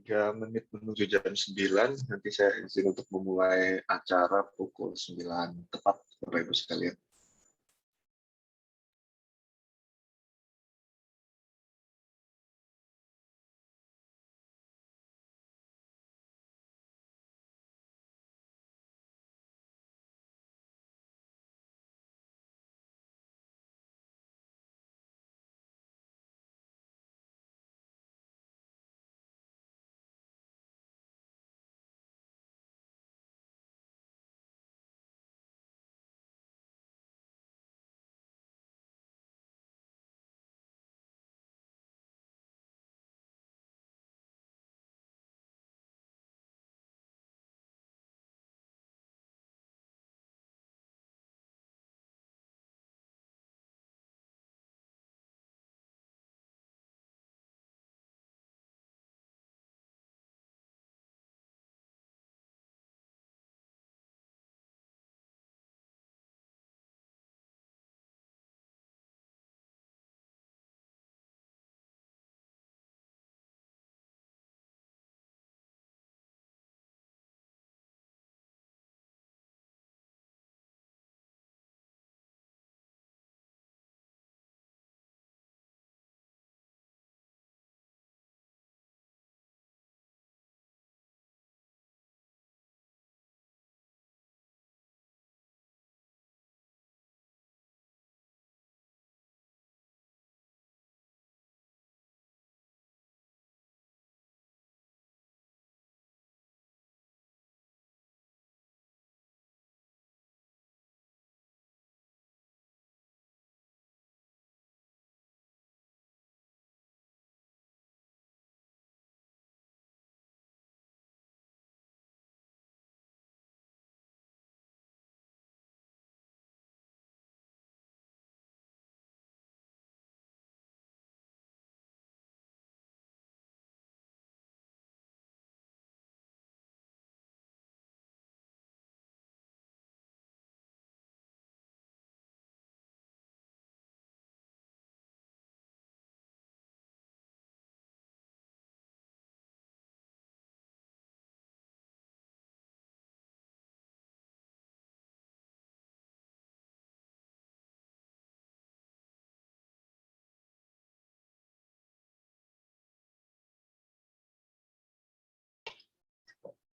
3 menit menuju jam 9, nanti saya izin untuk memulai acara pukul 9 tepat, Bapak Ibu sekalian.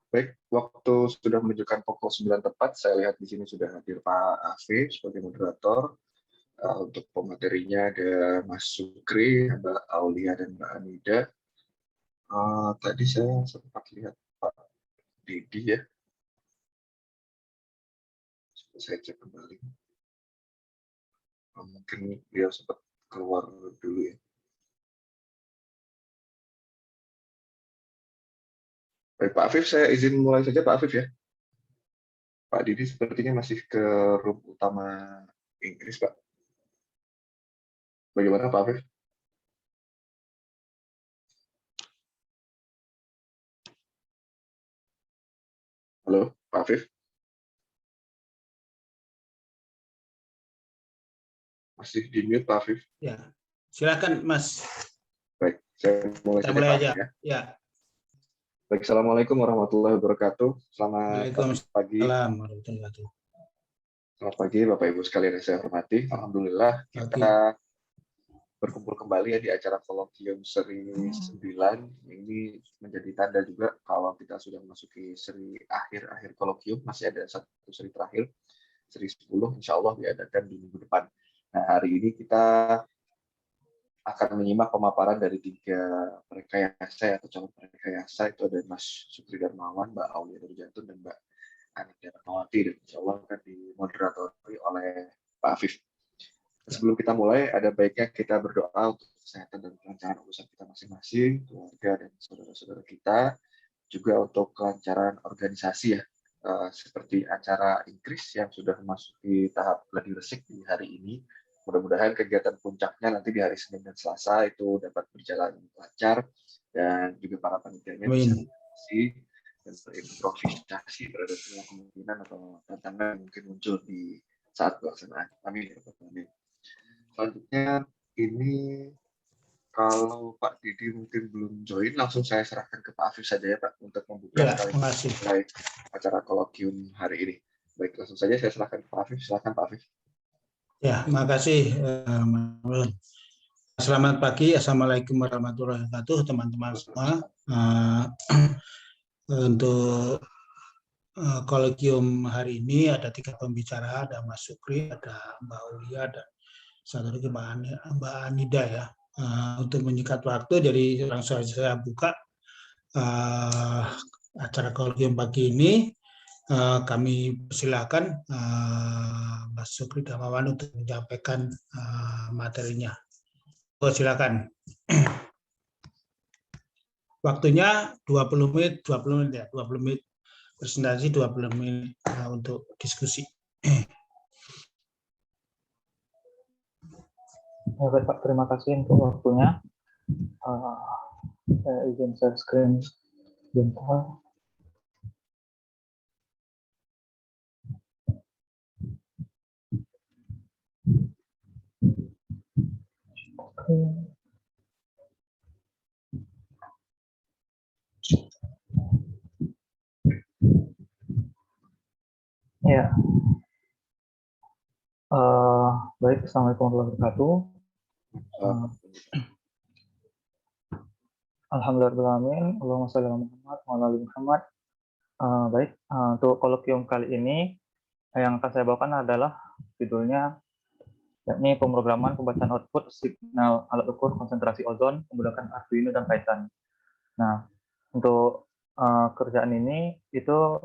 Baik, waktu sudah menunjukkan pukul 9 tepat. Saya lihat di sini sudah hadir Pak Afif sebagai moderator. Untuk pematerinya ada Mas Sukri, Mbak Aulia, dan Mbak Anida. Tadi saya sempat lihat Pak Didi ya. Coba saya cek kembali. Mungkin dia sempat keluar dulu ya. Baik, Pak Afif, saya izin mulai saja Pak Afif ya. Pak Didi sepertinya masih ke room utama Inggris, Pak. Bagaimana Pak Afif? Halo, Pak Afif? Masih di mute, Pak Afif? Ya, silakan Mas. Baik, saya mulai saja Pak aja. Ya. Baik, Assalamualaikum warahmatullahi wabarakatuh. Selamat pagi. Selamat pagi, Bapak Ibu sekalian yang saya hormati. Alhamdulillah, kita berkumpul kembali ya di acara kolokium seri 9. Ini menjadi tanda juga kalau kita sudah memasuki seri akhir kolokium. Masih ada satu seri terakhir, seri 10, insya Allah diadakan di minggu depan. Nah, hari ini kita akan menyimak pemaparan dari 3 perekayasa atau calon perekayasa. Itu ada Mas Sukri Darmawan, Mbak Aulia Darjantun, dan Mbak Anida Rahmawati, dan insya Allah akan dimoderatori oleh Pak Afif. Sebelum kita mulai, ada baiknya kita berdoa untuk kesehatan dan kelancaran urusan kita masing-masing, keluarga dan saudara-saudara kita, juga untuk kelancaran organisasi ya, seperti acara Inggris yang sudah memasuki tahap gladi resik di hari ini. Mudah-mudahan kegiatan puncaknya nanti di hari Senin dan Selasa itu dapat berjalan lancar, dan juga para panitianya bisa berkoordinasi dan berimprovisasi terhadap semua kemungkinan atau tantangan yang mungkin muncul di saat pelaksanaan. Amin. Selanjutnya, ini Kalau Pak Didi mungkin belum join, langsung saya serahkan ke Pak Afif saja ya Pak, untuk membuka Ya, sekaligus terima kasih. mulai acara kolokium hari ini. Baik, langsung saja saya serahkan ke Pak Afif. Silakan Pak Afif. Ya, terima kasih. Selamat pagi. Assalamualaikum warahmatullahi wabarakatuh, teman-teman semua. Untuk kolegium hari ini ada 3 pembicara, ada Mas Sukri, ada Mbak Aulia, dan satu lagi Mbak Anida ya. Untuk menyingkat waktu, jadi langsung saja saya buka acara kolegium pagi ini. Kami persilakan Mas Sukri Damawan untuk menyampaikan materinya. Silakan. Waktunya 20 menit ya, 20 menit presentasi, 20 menit untuk diskusi. Ya, baik Pak, terima kasih untuk waktunya. Saya izin share screen bentar. Ya, baik. Assalamualaikum warahmatullahi wabarakatuh. Alhamdulillahirrahmanirrahim. Allahumma sholli ala Muhammad wa ala ali Muhammad. Baik, untuk kolokium kali ini yang akan saya bawakan adalah judulnya yakni pemrograman pembacaan output signal alat ukur konsentrasi ozon menggunakan Arduino dan Python. Nah, untuk kerjaan ini itu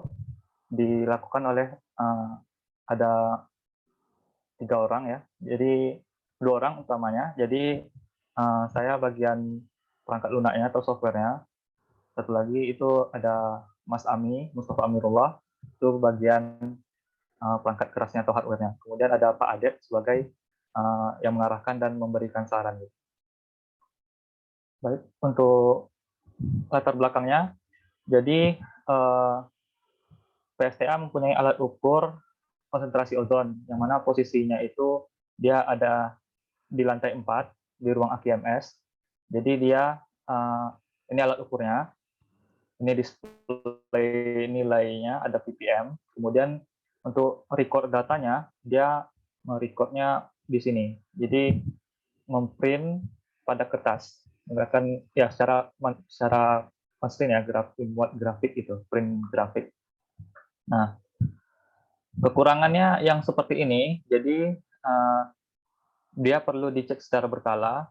dilakukan oleh ada 3 orang ya. Jadi 2 orang utamanya. Jadi saya bagian perangkat lunaknya atau softwarenya. Satu lagi itu ada Mas Ami, Mustafa Amirullah, itu bagian perangkat kerasnya atau hardware-nya. Kemudian ada Pak Adet sebagai yang mengarahkan dan memberikan saran. Baik, untuk latar belakangnya, jadi PSTA mempunyai alat ukur konsentrasi ozon, yang mana posisinya itu dia ada di lantai 4 di ruang AQMS. Jadi dia ini alat ukurnya, ini display nilainya ada ppm. Kemudian untuk record datanya dia merecordnya di sini. Jadi memprint pada kertas, menggunakan ya secara screen ya, membuat grafik itu, print grafik. Nah, kekurangannya yang seperti ini, jadi dia perlu dicek secara berkala.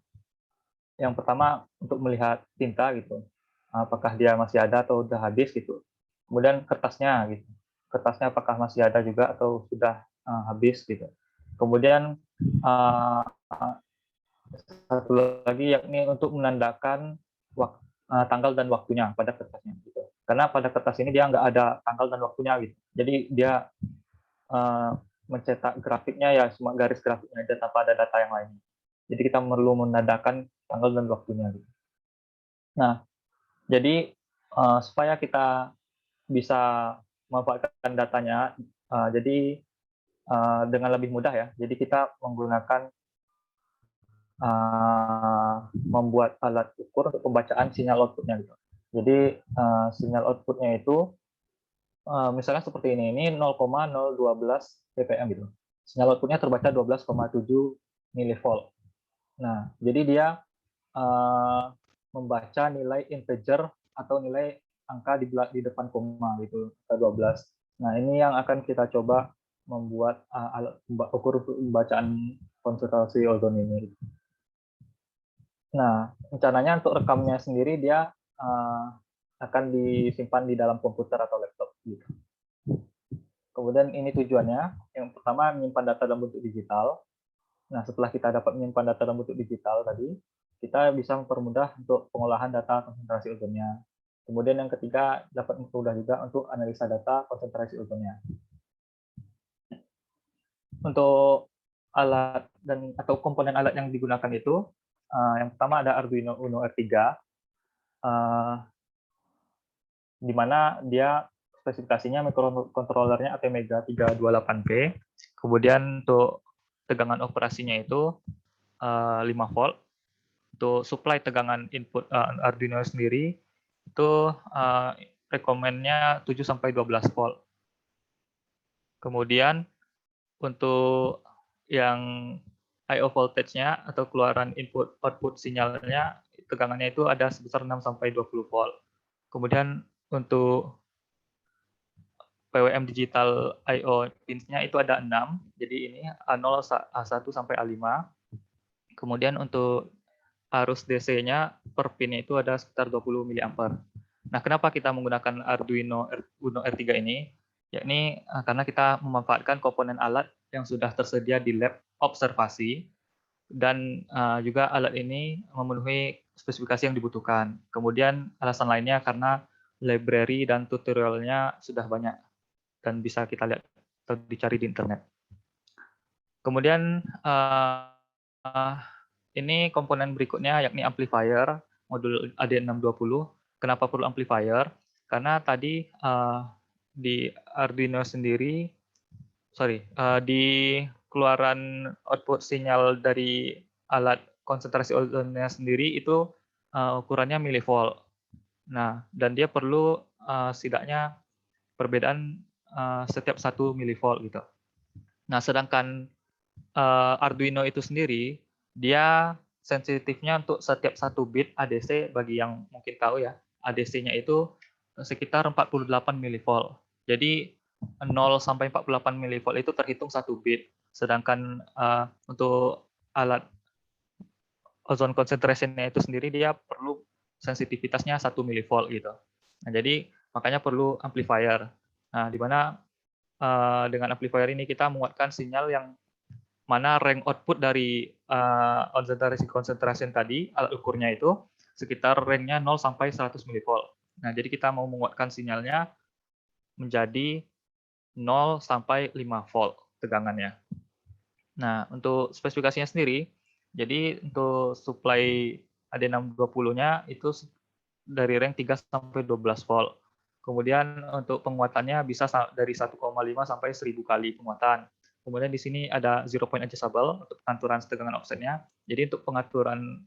Yang pertama untuk melihat tinta gitu, apakah dia masih ada atau sudah habis gitu. Kemudian kertasnya gitu, kertasnya apakah masih ada juga atau sudah habis gitu. Kemudian satu lagi yakni untuk menandakan tanggal dan waktunya pada kertasnya gitu. Karena pada kertas ini dia nggak ada tanggal dan waktunya gitu. Jadi dia mencetak grafiknya ya cuma garis grafiknya aja tanpa ada data yang lainnya. Jadi kita perlu menandakan tanggal dan waktunya gitu. Nah, jadi supaya kita bisa memanfaatkan datanya, jadi dengan lebih mudah ya. Jadi kita menggunakan membuat alat ukur untuk pembacaan sinyal outputnya gitu. Jadi sinyal outputnya itu misalnya seperti ini 0,012 ppm gitu. Sinyal outputnya terbaca 12,7 milivolt. Nah, jadi dia membaca nilai integer atau nilai angka di depan koma gitu, 12. Nah, ini yang akan kita coba membuat alat ukur pembacaan konsentrasi ozon ini. Nah, rencananya untuk rekamnya sendiri dia akan disimpan di dalam komputer atau laptop gitu. Kemudian ini tujuannya, yang pertama menyimpan data dalam bentuk digital. Nah, setelah kita dapat menyimpan data dalam bentuk digital tadi, kita bisa mempermudah untuk pengolahan data konsentrasi ozonnya. Kemudian yang ketiga, dapat mempermudah juga untuk analisa data konsentrasi ozonnya. Untuk alat atau komponen alat yang digunakan itu, yang pertama ada Arduino Uno R3, di mana dia spesifikasinya microcontrollernya ATmega 328P. Kemudian untuk tegangan operasinya itu 5 volt. untuk supply tegangan input Arduino sendiri itu rekomennya 7 sampai 12 volt. Kemudian untuk yang I/O voltage-nya atau keluaran input output sinyalnya tegangannya itu ada sebesar 6 sampai 20 volt. Kemudian untuk PWM digital I/O pins-nya itu ada 6. Jadi ini A0, A1 sampai A5. Kemudian untuk arus DC-nya per pin itu ada sekitar 20 mA. Nah, kenapa kita menggunakan Arduino Uno R3 ini? Yakni karena kita memanfaatkan komponen alat yang sudah tersedia di lab observasi dan juga alat ini memenuhi spesifikasi yang dibutuhkan. Kemudian alasan lainnya karena library dan tutorialnya sudah banyak dan bisa kita lihat atau dicari di internet. Kemudian ini komponen berikutnya yakni amplifier modul AD620. Kenapa perlu amplifier? Karena tadi di Arduino sendiri, di keluaran output sinyal dari alat konsentrasi ozonnya sendiri itu ukurannya milivolt. Nah, dan dia perlu setidaknya perbedaan setiap 1 milivolt gitu. Nah, sedangkan Arduino itu sendiri, dia sensitifnya untuk setiap 1 bit ADC, bagi yang mungkin tahu ya, ADC-nya itu sekitar 48 milivolt. Jadi 0 sampai 48 milivolt itu terhitung 1 bit. Sedangkan untuk alat ozone concentration-nya itu sendiri dia perlu sensitivitasnya 1 milivolt gitu. Nah, jadi makanya perlu amplifier. Nah, di mana dengan amplifier ini kita menguatkan sinyal yang mana range output dari ozone concentration tadi, alat ukurnya itu sekitar range-nya 0 sampai 100 milivolt. Nah, jadi kita mau menguatkan sinyalnya menjadi 0 sampai 5 volt tegangannya. Nah, untuk spesifikasinya sendiri, jadi untuk supply AD620-nya itu dari range 3 sampai 12 volt. Kemudian untuk penguatannya bisa dari 1,5 sampai 1000 kali penguatan. Kemudian di sini ada zero point adjustable untuk pengaturan tegangan offsetnya. Jadi untuk pengaturan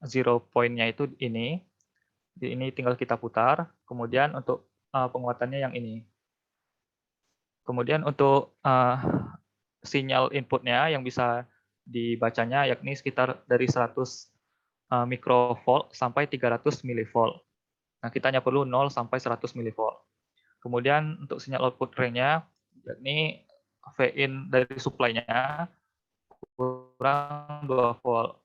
zero point-nya itu ini tinggal kita putar. Kemudian untuk penguatannya yang ini. Kemudian untuk sinyal inputnya yang bisa dibacanya yakni sekitar dari 100 mikrovolt sampai 300 milivolt. Nah, kita hanya perlu 0 sampai 100 milivolt. Kemudian untuk sinyal output range-nya yakni V-in dari supply-nya kurang 2 volt.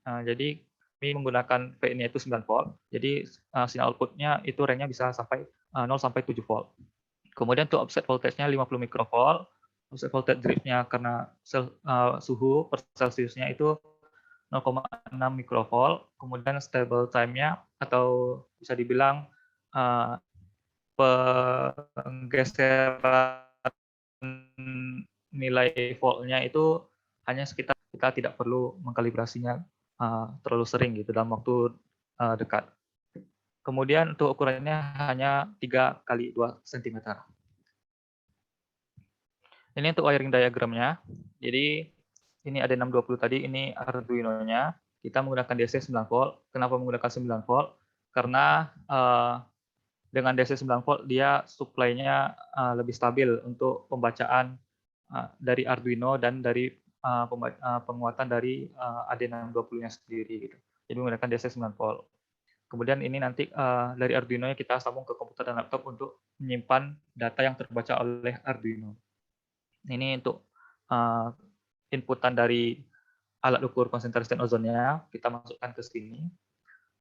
Nah, jadi kami menggunakan V-in-nya itu 9 volt. Jadi sinyal output-nya itu range-nya bisa sampai 0 sampai 7 volt. Kemudian untuk offset voltage-nya 50 mikrovolt. Offset voltage drift-nya karena suhu per Celsius-nya itu 0,6 mikrovolt. Kemudian stable time-nya atau bisa dibilang penggeseran nilai voltnya itu hanya sekitar, kita tidak perlu mengkalibrasinya terlalu sering gitu dalam waktu dekat. Kemudian untuk ukurannya hanya 3 kali 2 cm. Ini untuk wiring diagramnya. Jadi ini ada 620 tadi, ini Arduino-nya. Kita menggunakan DC 9 volt. Kenapa menggunakan 9 volt? Karena dengan DC 9 volt dia supply-nya lebih stabil untuk pembacaan dari Arduino dan dari penguatan dari AD620-nya sendiri gitu. Jadi menggunakan DC 9 volt. Kemudian ini nanti dari Arduino-nya kita sambung ke komputer dan laptop untuk menyimpan data yang terbaca oleh Arduino. Ini untuk inputan dari alat ukur konsentrasi ozonnya kita masukkan ke sini.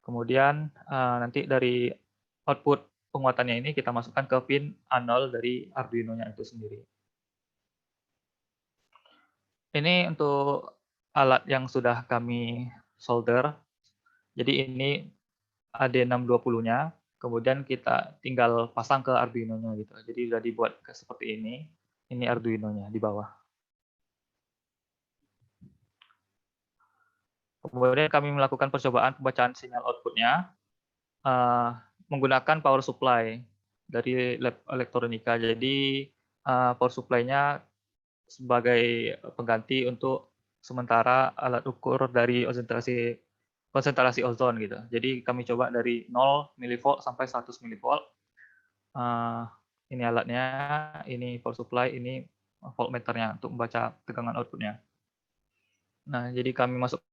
Kemudian nanti dari output penguatannya ini kita masukkan ke pin A0 dari Arduino-nya itu sendiri. Ini untuk alat yang sudah kami solder. Jadi ini AD620-nya, kemudian kita tinggal pasang ke Arduino-nya gitu. Jadi sudah dibuat seperti ini. Ini Arduino-nya di bawah. Kemudian kami melakukan percobaan pembacaan sinyal output-nya menggunakan power supply dari lab elektronika. Jadi power supply-nya sebagai pengganti untuk sementara alat ukur dari konsentrasi konsentrasi ozon gitu. Jadi kami coba dari 0 mV sampai 100 mV. Ini alatnya, ini power supply, ini voltmeternya untuk membaca tegangan outputnya. Nah, jadi kami masuk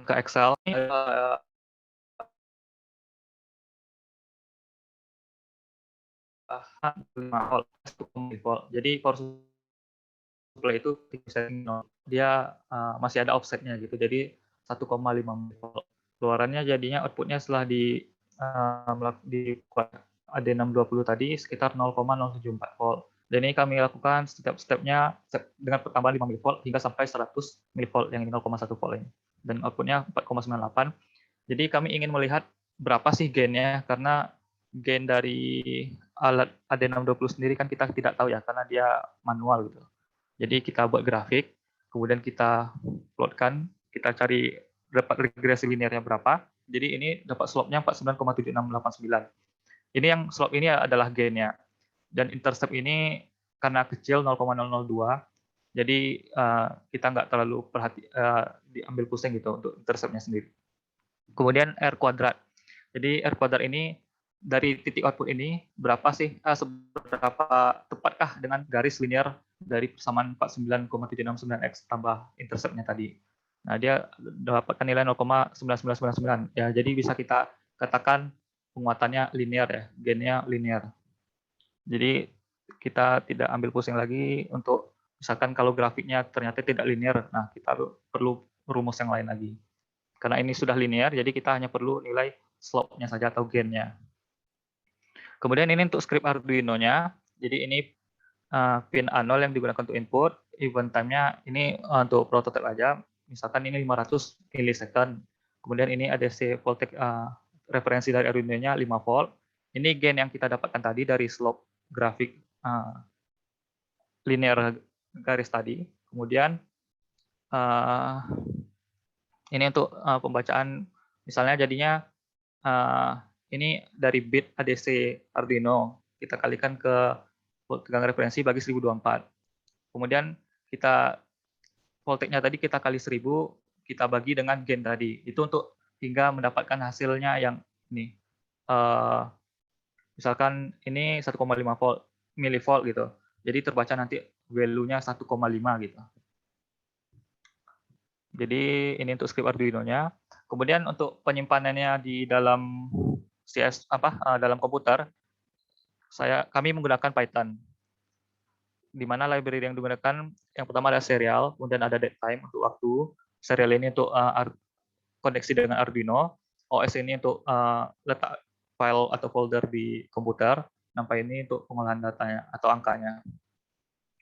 ke Excel. Jadi power supply itu dia masih ada offsetnya gitu. Jadi 1,5 volt. Keluarannya jadinya outputnya setelah di AD620 tadi sekitar 0,074 volt. Dan ini kami lakukan setiap stepnya dengan pertambahan 5 mV hingga sampai 100 mV yang ini 0,1 volt ini. Dan outputnya 4,98. Jadi kami ingin melihat berapa sih gainnya, karena gain dari alat AD620 sendiri kan kita tidak tahu ya, karena dia manual gitu. Jadi kita buat grafik, kemudian kita plotkan, kita cari dapat regresi linearnya berapa. Jadi ini dapat slope-nya 49,7689. Ini yang slope ini adalah gain-nya. Dan intercept ini karena kecil 0,002, jadi kita nggak terlalu diambil pusing gitu untuk intercept-nya sendiri. Kemudian R kuadrat. Jadi R kuadrat ini dari titik output ini berapa sih seberapa tepatkah dengan garis linear dari persamaan 49,769x tambah intercept-nya tadi. Nah, dia dapatkan nilai 0,99999. Ya, jadi bisa kita katakan penguatannya linear ya, gain-nya linear. Jadi kita tidak ambil pusing lagi untuk misalkan kalau grafiknya ternyata tidak linear, nah kita perlu rumus yang lain lagi. Karena ini sudah linear, jadi kita hanya perlu nilai slope-nya saja atau gain-nya. Kemudian ini untuk script Arduino-nya, jadi ini pin A0 yang digunakan untuk input, event time-nya ini untuk prototipe aja, misalkan ini 500 milisecond. Kemudian ini ADC voltage referensi dari Arduino-nya 5 volt. Ini gain yang kita dapatkan tadi dari slope grafik linear garis tadi. Kemudian ini untuk pembacaan, misalnya jadinya ini dari bit ADC Arduino, kita kalikan ke tegangan referensi bagi 1024. Kemudian kita voltage-nya tadi kita kali 1000, kita bagi dengan gain tadi. Itu untuk hingga mendapatkan hasilnya yang ini. Misalkan ini 1,5 volt milivolt gitu. Jadi terbaca nanti value-nya 1,5 gitu. Jadi ini untuk script Arduino-nya. Kemudian untuk penyimpanannya di dalam dalam komputer, kami menggunakan Python. Di mana library yang digunakan yang pertama ada serial, kemudian ada datetime untuk waktu. Serial ini untuk koneksi dengan Arduino. OS ini untuk letak file atau folder di komputer. Sampai ini untuk pengolahan datanya atau angkanya.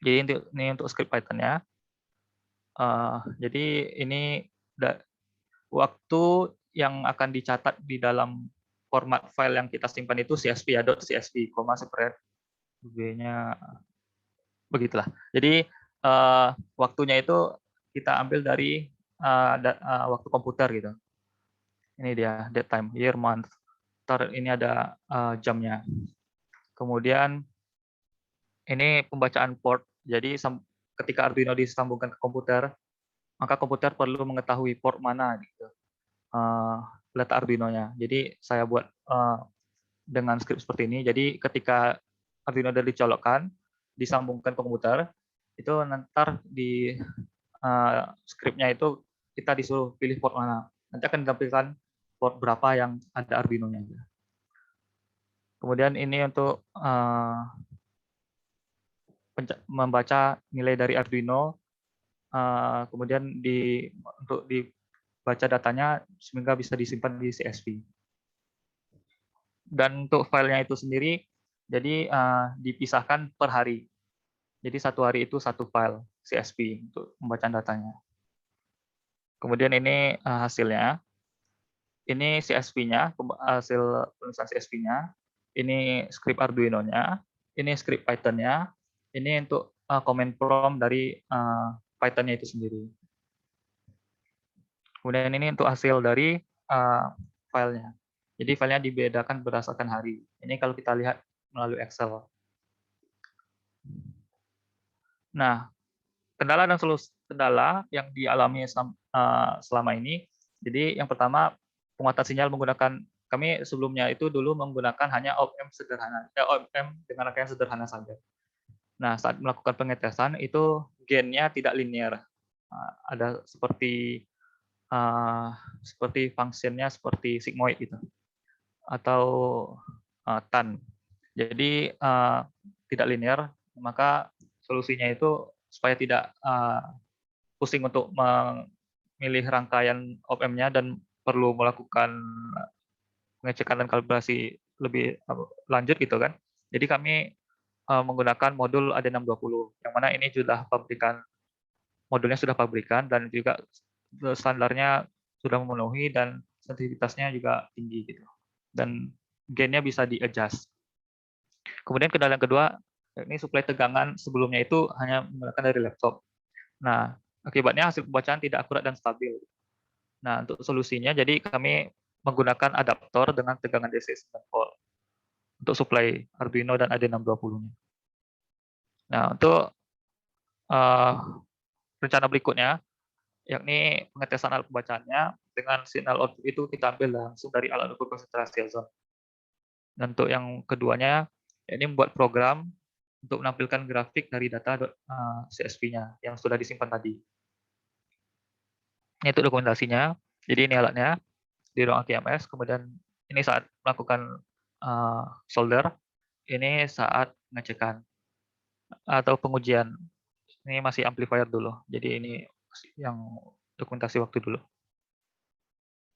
Jadi ini untuk script Python-nya. Jadi ini waktu yang akan dicatat di dalam format file yang kita simpan itu CSV ya, .csv, separate B-nya begitulah. Jadi waktunya itu kita ambil dari waktu komputer gitu. Ini dia date time, year, month. Ini ada jamnya. Kemudian ini pembacaan port. Jadi ketika Arduino disambungkan ke komputer, maka komputer perlu mengetahui port mana gitu. Letak Arduino-nya. Jadi saya buat dengan script seperti ini. Jadi ketika Arduino sudah dicolokkan, disambungkan ke komputer, itu nanti di script-nya itu kita disuruh pilih port mana. Nanti akan ditampilkan port berapa yang ada Arduino-nya. Kemudian ini untuk membaca nilai dari Arduino, kemudian untuk dibaca datanya sehingga bisa disimpan di CSV. Dan untuk filenya itu sendiri, jadi dipisahkan per hari. Jadi satu hari itu satu file CSV untuk pembacaan datanya. Kemudian ini hasilnya. Ini CSV-nya, hasil penulisan CSV-nya. Ini script Arduino-nya. Ini script Python-nya. Ini untuk command prompt dari Python-nya itu sendiri. Kemudian ini untuk hasil dari filenya. Jadi filenya dibedakan berdasarkan hari. Ini kalau kita lihat melalui Excel. Nah, kendala dan kendala yang dialami selama ini. Jadi yang pertama, penguatan sinyal menggunakan, kami sebelumnya itu dulu menggunakan hanya op-amp sederhana, op-amp dengan rangkaian sederhana saja. Nah, saat melakukan pengetesan itu gain-nya tidak linear. Ada seperti fungsinya seperti sigmoid gitu, atau tan. Jadi tidak linear, maka solusinya itu supaya tidak pusing untuk memilih rangkaian op-amp-nya dan perlu melakukan pengecekan dan kalibrasi lebih lanjut gitu kan. Jadi kami menggunakan modul AD620, yang mana ini sudah modulnya sudah pabrikan dan juga standarnya sudah memenuhi dan sensitivitasnya juga tinggi gitu. Dan gain-nya bisa di-adjust. Kemudian kendala yang kedua, ini suplai tegangan sebelumnya itu hanya menggunakan dari laptop. Nah, akibatnya hasil pembacaan tidak akurat dan stabil. Nah, untuk solusinya, jadi kami menggunakan adaptor dengan tegangan DC 9 volt untuk suplai Arduino dan AD620-nya. Nah, untuk rencana berikutnya, yakni pengetesan alat pembacaannya dengan sinyal output itu kita ambil langsung dari alat ukur konsentrasi ozon. Dan untuk yang keduanya, ini membuat program untuk menampilkan grafik dari data CSV-nya yang sudah disimpan tadi. Ini untuk dokumentasinya. Jadi ini alatnya di ruang TMS. Kemudian ini saat melakukan solder, ini saat pengecekan atau pengujian. Ini masih amplifier dulu. Jadi ini yang dokumentasi waktu dulu.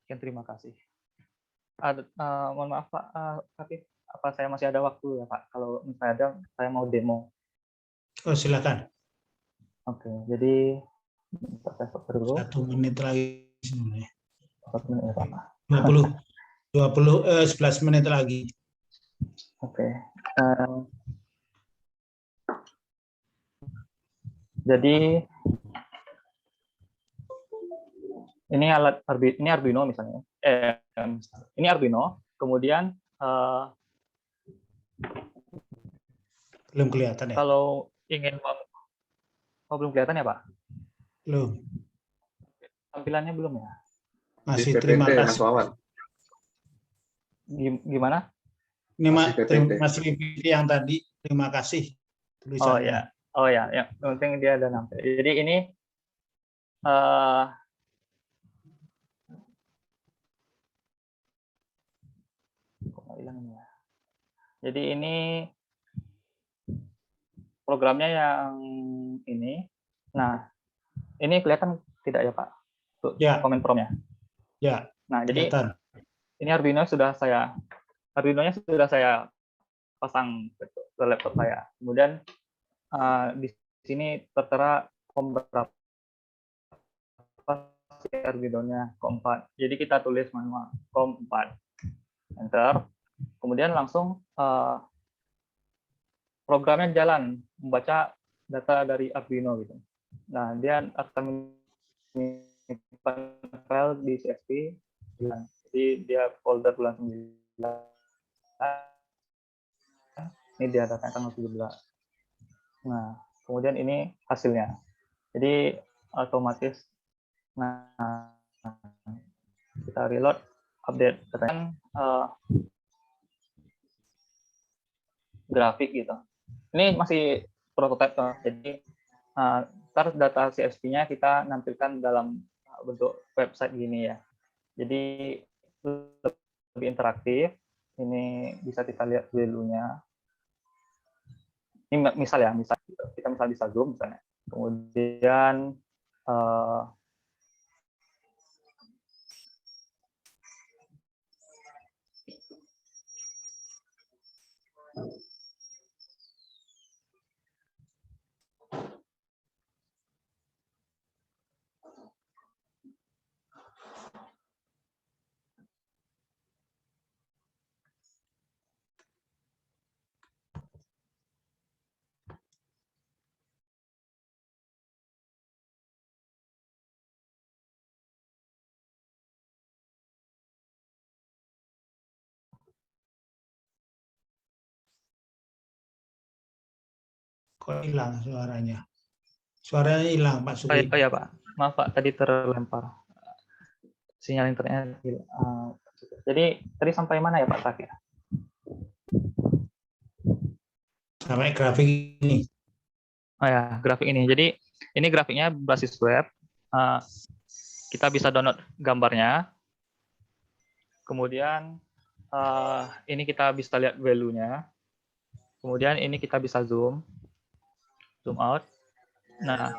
Sekian, terima kasih. Mohon maaf Pak, tapi apa saya masih ada waktu ya Pak? Kalau misalnya ada, saya mau demo. Oh, silakan. Oke, jadi saya dulu. 1 menit lagi sebenarnya. 1 menit ya Pak. 11 menit lagi. Oke. Jadi ini Arduino misalnya. Ini Arduino. Kemudian belum kelihatan ya? Kalau ingin belum kelihatan ya Pak? Belum. Tampilannya belum ya? Masih PPT, terima Mas kasih. Wawan. Gimana? Ini Masih Mas PPT yang tadi. Terima kasih tulisannya. Oh ya, yang penting dia ada nampil. Jadi ini jadi ini programnya yang ini. Nah, ini kelihatan tidak ya Pak? Tuh, ya. Komen promnya. Ya. Nah, kelihatan. Jadi ini Arduino-nya sudah saya pasang ke laptop saya. Kemudian di sini tertera beberapa Arduino-nya COM4. Jadi kita tulis manual COM4, enter. Kemudian langsung programnya jalan membaca data dari Arduino gitu. Nah, dia akan menyimpan file di CSV. Jadi dia folder bulan 9. Ini dia data tanggal 17. Nah, kemudian ini hasilnya. Jadi otomatis. Nah, kita reload, update datanya, grafik gitu. Ini masih prototipe, jadi ntar data CSV-nya kita nampilkan dalam bentuk website gini ya. Jadi lebih interaktif. Ini bisa kita lihat value-nya. Ini misal kita bisa zoom misalnya. Kemudian Kok hilang suaranya? Suaranya hilang, Pak Oh, Sugeng. ya Pak, maaf Pak, tadi terlempar sinyal internet. Jadi tadi sampai mana ya Pak terakhir? Sampai grafik ini. Oh ya, grafik ini. Jadi ini grafiknya berbasis web. Kita bisa download gambarnya. Kemudian ini kita bisa lihat value-nya. Kemudian ini kita bisa zoom out. Nah,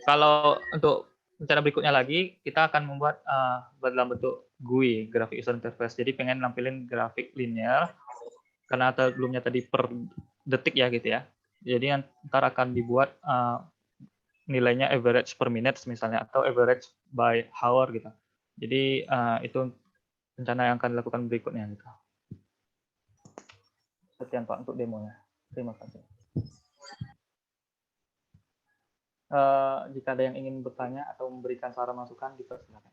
kalau untuk rencana berikutnya lagi, kita akan membuat dalam bentuk GUI, graphic user interface. Jadi pengen nampilin grafik linear, karena sebelumnya tadi per detik ya gitu ya. Jadi ntar akan dibuat nilainya average per minute misalnya, atau average by hour gitu. Jadi itu rencana yang akan dilakukan berikutnya gitu. Sekian Pak untuk demonya. Terima kasih. Jika ada yang ingin bertanya atau memberikan saran masukan, dipersilakan.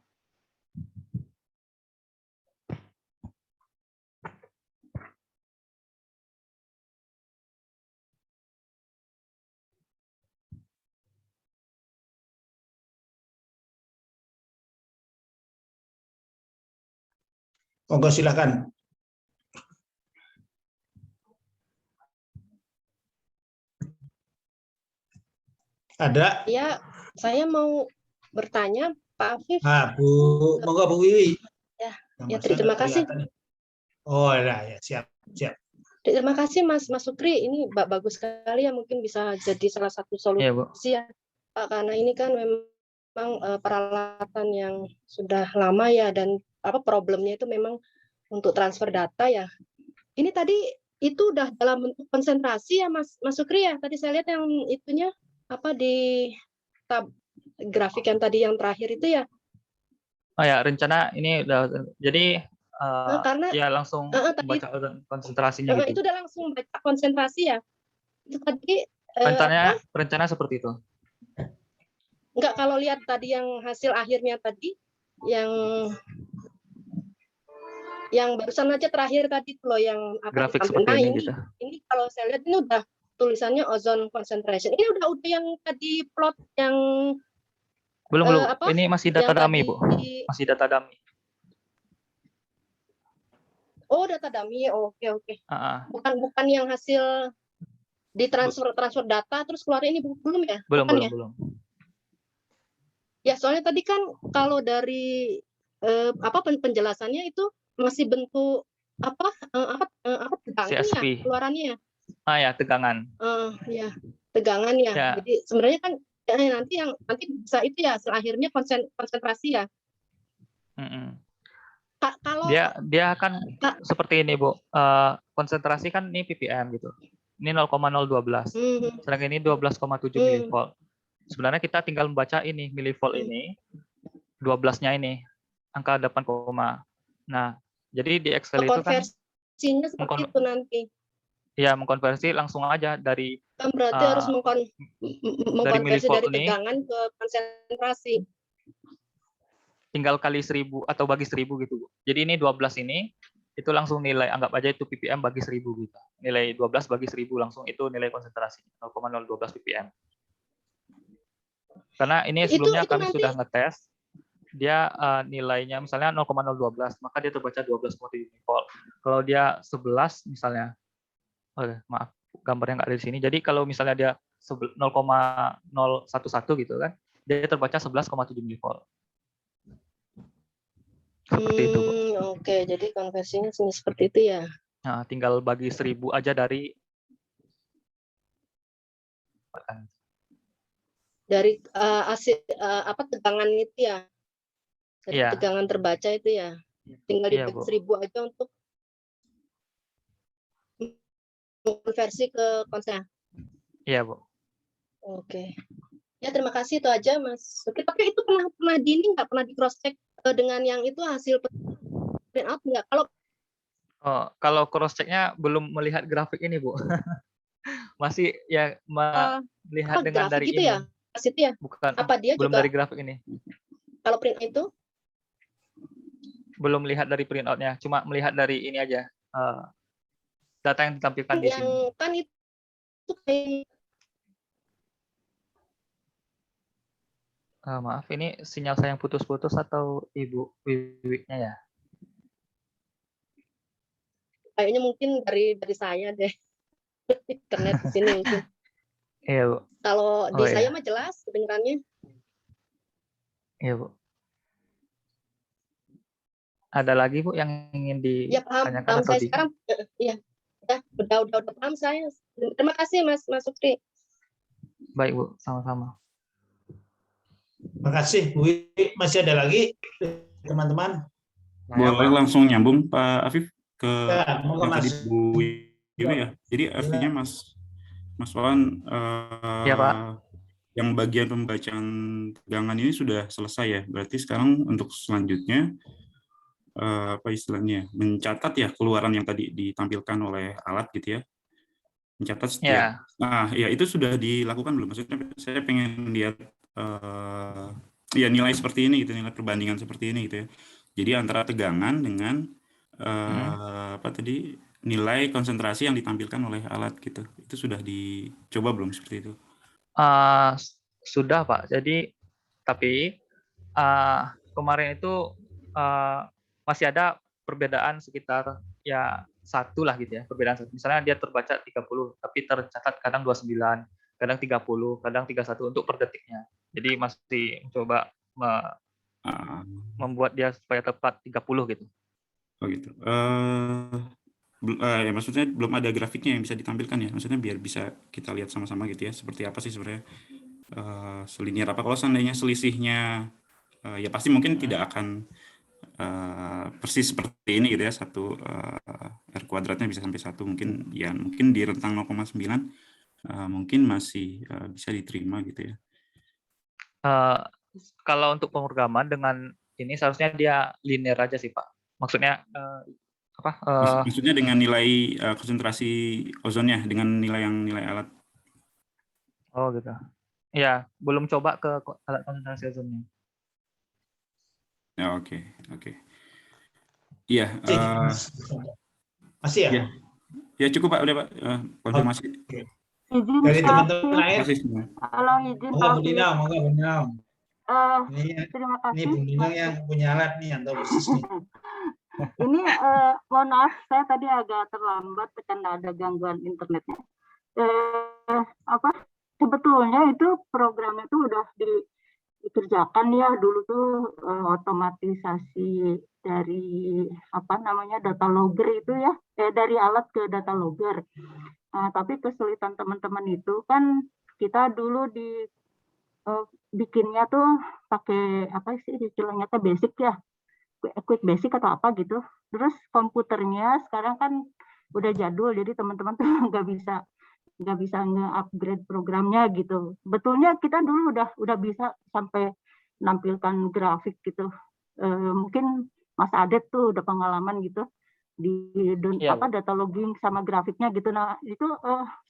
Monggo silakan. Ada? Ya, saya mau bertanya, Pak Afif. Bu, monggo Bu Wiwi. Ya, terima kasih. Oh, ya, siap. Terima kasih Mas Sukri. Ini bagus sekali ya, mungkin bisa jadi salah satu solusi ya, Pak, karena ini kan memang peralatan yang sudah lama ya, dan problemnya itu memang untuk transfer data ya. Ini tadi itu udah dalam bentuk konsentrasi ya Mas Sukri ya. Tadi saya lihat yang itunya di tab grafik yang tadi yang terakhir itu ya. Oh ya, rencana ini udah jadi karena ya langsung baca konsentrasinya gitu. Itu udah langsung baca konsentrasi ya. Itu tadi rencana seperti itu. Enggak, kalau lihat tadi yang hasil akhirnya tadi yang barusan aja terakhir tadi loh, yang grafik seperti ini gitu. Ini kalau saya lihat ini udah tulisannya ozone concentration. Ini udah yang tadi plot yang belum. Ini masih data dummy, Bu. Masih data dummy. Oh, data dummy. Oke. Bukan yang hasil di transfer data terus keluar ini, belum ya? Belum. Ya, soalnya tadi kan kalau dari penjelasannya itu masih bentuk tegangan CSV. ya keluarannya. Ya, tegangan. Ya, tegangan ya. Jadi sebenarnya kan nanti bisa itu ya, akhirnya konsentrasi ya. Kalau dia akan seperti ini, Bu. Konsentrasi kan ini ppm gitu. Ini 0,012. Sedangkan ini 12,7 milivolt. Sebenarnya kita tinggal membaca ini milivolt ini 12-nya ini angka 8, nah, jadi di Excel itu kan konversinya seperti itu nanti. Ya, mengkonversi langsung aja dari berarti harus mengkonversi dari tegangan ke konsentrasi. Tinggal kali 1000 atau bagi 1000 gitu. Jadi ini 12 ini itu langsung nilai, anggap aja itu ppm bagi 1000 gitu. Nilai 12 bagi 1000 langsung itu nilai konsentrasi 0,012 ppm. Karena ini sebelumnya kami sudah ngetes, dia nilainya misalnya 0,012, maka dia terbaca 12,7 volt. Kalau dia 11 misalnya, maaf gambarnya nggak ada di sini. Jadi kalau misalnya dia 0,011 gitu kan, dia terbaca 11,7 milivolt. Seperti itu, Bu. Oke, jadi konversinya seperti itu ya. Nah, tinggal bagi 1000 aja dari tegangan itu ya. Dari tegangan terbaca itu ya. Tinggal dibagi 1000 aja untuk konversi ke konsen. Iya, Bu. Oke. Ya, terima kasih, itu aja Mas. Oke, tapi itu pernah nggak di cross check dengan yang itu hasil print out nggak? Kalau cross checknya belum melihat grafik ini, Bu. Masih ya melihat dengan dari gitu ini. Ya? Itu ya? Bukan. Dia belum juga dari grafik ini. Kalau print itu? Belum melihat dari print out-nya, cuma melihat dari ini aja. Data yang ditampilkan di sini. Kan itu Maaf, ini sinyal saya yang putus-putus atau Ibu Wiwi-nya ya? Kayaknya mungkin dari saya deh. Internet di sini mungkin. Iya, Bu. Kalau di iya. saya mah jelas kedengarannya. Iya, Bu. Ada lagi, Bu, yang ingin Ya ditanyakan paham atau saya sekarang. Iya, udah paham saya. Terima kasih Mas Sukri. Baik, Bu, sama-sama. Terima kasih, Bu. Masih ada lagi teman-teman? Boleh langsung nyambung Pak Afif ke Ya, yang tadi Bu Wiwi ya. Jadi artinya Mas Wawan Ya, Pak. yang bagian pembacaan tegangan ini sudah selesai ya. Berarti sekarang untuk selanjutnya apa istilahnya? Mencatat ya keluaran yang tadi ditampilkan oleh alat gitu ya. Mencatat setiap. Nah, ya itu sudah dilakukan belum? Maksudnya saya pengen lihat ya nilai seperti ini gitu, nilai perbandingan seperti ini gitu ya. Jadi antara tegangan dengan apa tadi nilai konsentrasi yang ditampilkan oleh alat gitu. Itu sudah dicoba belum seperti itu? Sudah, Pak. Jadi tapi kemarin itu masih ada perbedaan sekitar ya 1 lah gitu ya, perbedaan. Misalnya dia terbaca 30, tapi tercatat kadang 29, kadang 30, kadang 31 untuk per detiknya. Jadi masih mencoba membuat dia supaya tepat 30 gitu. Oh gitu. Ya maksudnya belum ada grafiknya yang bisa ditampilkan ya. Maksudnya biar bisa kita lihat sama-sama gitu ya. Seperti apa sih sebenarnya selinier apa. Kalau seandainya selisihnya ya pasti mungkin tidak akan persis seperti ini gitu ya. 1 R kuadratnya bisa sampai 1 mungkin ya mungkin di rentang 0,9 mungkin masih bisa diterima gitu ya. Kalau untuk pemrograman dengan ini seharusnya dia linear aja sih Pak. Maksudnya apa? Maksudnya dengan nilai konsentrasi ozonnya dengan nilai alat. Oh gitu. Ya, belum coba ke alat konsentrasi ozonnya. Ya, oke. Iya. Masih ya? Ya cukup Pak, udah Pak. Konfirmasi. Izin dari Pak teman-teman lain. Halo, izin Pak Bu Dina, terima kasih. Ini Bu Dina yang punya alat nih atau khusus nih. Ini mohon maaf, saya tadi agak terlambat karena ada gangguan internetnya. Sebetulnya itu programnya itu udah dikerjakan ya dulu tuh otomatisasi dari data logger itu ya, dari alat ke data logger. Tapi kesulitan teman-teman itu kan kita dulu bikinnya tuh pakai apa sih istilahnya tuh basic ya, quick basic atau apa gitu. Terus komputernya sekarang kan udah jadul, jadi teman-teman tuh nggak bisa nge-upgrade programnya gitu. Betulnya kita dulu udah bisa sampai menampilkan grafik gitu. Mungkin Mas Adet tuh udah pengalaman gitu di data logging sama grafiknya gitu. Nah itu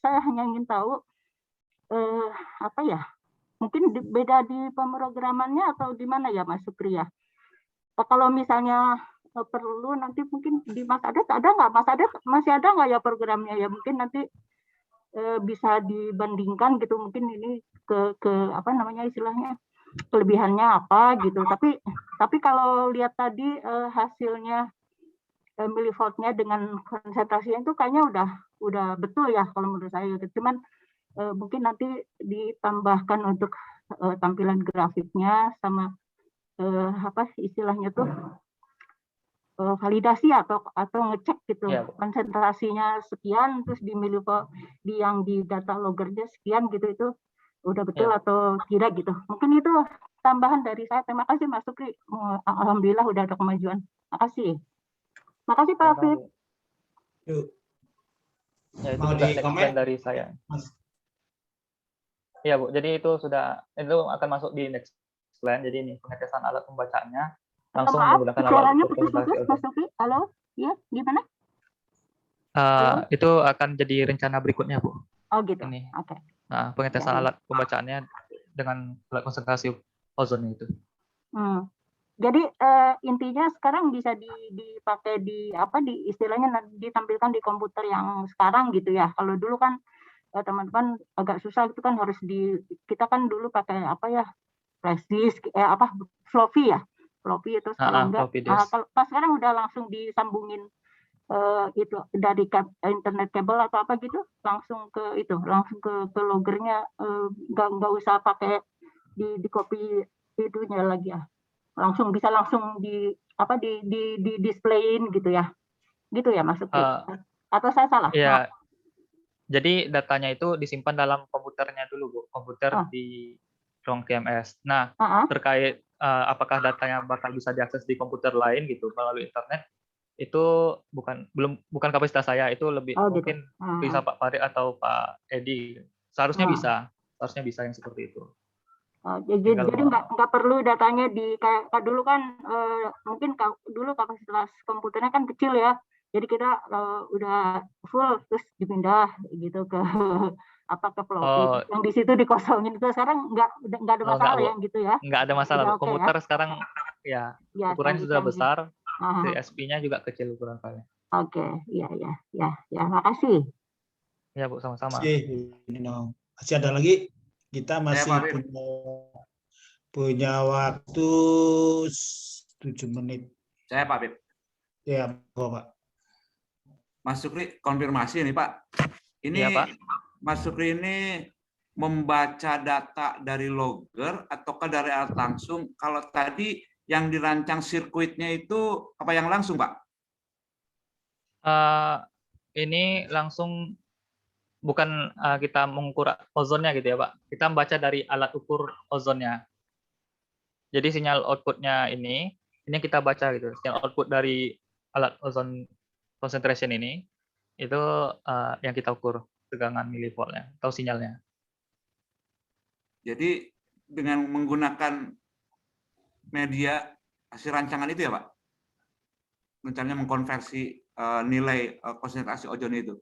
saya hanya ingin tahu mungkin beda di pemrogramannya atau di mana ya Mas Sukri ya. Kalau misalnya perlu nanti mungkin di Mas Adet ada nggak? Mas Adet masih ada nggak ya programnya ya? Mungkin nanti bisa dibandingkan gitu. Mungkin ini ke istilahnya kelebihannya apa gitu. Tapi kalau lihat tadi hasilnya milivoltnya dengan konsentrasinya itu kayaknya udah betul ya kalau menurut saya. Cuman mungkin nanti ditambahkan untuk tampilan grafiknya sama istilahnya tuh validasi atau ngecek gitu konsentrasinya sekian terus di milivolt yang di data loggernya sekian gitu, itu udah betul atau tidak gitu. Mungkin itu tambahan dari saya. Terima kasih Mas Sukri. Alhamdulillah udah ada kemajuan. Makasih Pak Afif. Ya, itu juga next plan dari saya. Iya Bu, jadi itu akan masuk di next plan. Jadi ini pengetesan alat pembacaannya langsung menggunakan alat konsentrasi ozon. Halo, ya gimana? Itu akan jadi rencana berikutnya Bu. Oh gitu. Ini. Oke. Nah, pengetesan alat pembacaannya dengan alat konsentrasi ozon itu. Jadi intinya sekarang bisa dipakai di istilahnya ditampilkan di komputer yang sekarang gitu ya. Kalau dulu kan teman-teman agak susah itu kan harus kita kan dulu pakai flash disk, floppy ya, floppy itu kalau enggak, kalau sekarang udah langsung disambungin itu dari internet kabel atau apa gitu, langsung ke loggernya, nggak usah pakai di copy itunya lagi ya, langsung bisa di displayin gitu ya Mas Supri. Atau saya salah? Iya. Jadi datanya itu disimpan dalam komputernya dulu, Bu. Komputer di ruang QMS. Nah, terkait apakah datanya bakal bisa diakses di komputer lain gitu melalui internet, itu bukan kapasitas saya, itu lebih mungkin bisa Pak Farid atau Pak Edi. Seharusnya bisa yang seperti itu. Jadi nggak perlu datanya kayak dulu kan, mungkin dulu kapasitas komputernya kan kecil ya, jadi kita udah full terus dipindah gitu ke ke floppy, yang di situ dikosongin. Itu sekarang nggak ada masalah ya gitu ya? Nggak ada masalah. Komputer sekarang ya ukurannya sudah besar, CSP-nya juga kecil ukuran filenya. Oke, ya, makasih. Ya Bu, sama-sama. Masih ada lagi? Kita masih punya waktu 7 menit. Saya Pak Bib. Ya, Pak. Mas Sukri, konfirmasi nih Pak. Ini ya, Pak. Mas Sukri ini membaca data dari logger ataukah dari alat langsung? Kalau tadi yang dirancang sirkuitnya itu apa yang langsung, Pak? Ini langsung. Bukan kita mengukur ozonnya gitu ya Pak. Kita membaca dari alat ukur ozonnya. Jadi sinyal outputnya ini yang kita baca gitu. Sinyal output dari alat ozon concentration ini, itu yang kita ukur tegangan milivoltnya atau sinyalnya. Jadi dengan menggunakan media hasil rancangan itu ya Pak? Rencananya mengkonversi nilai konsentrasi ozon itu.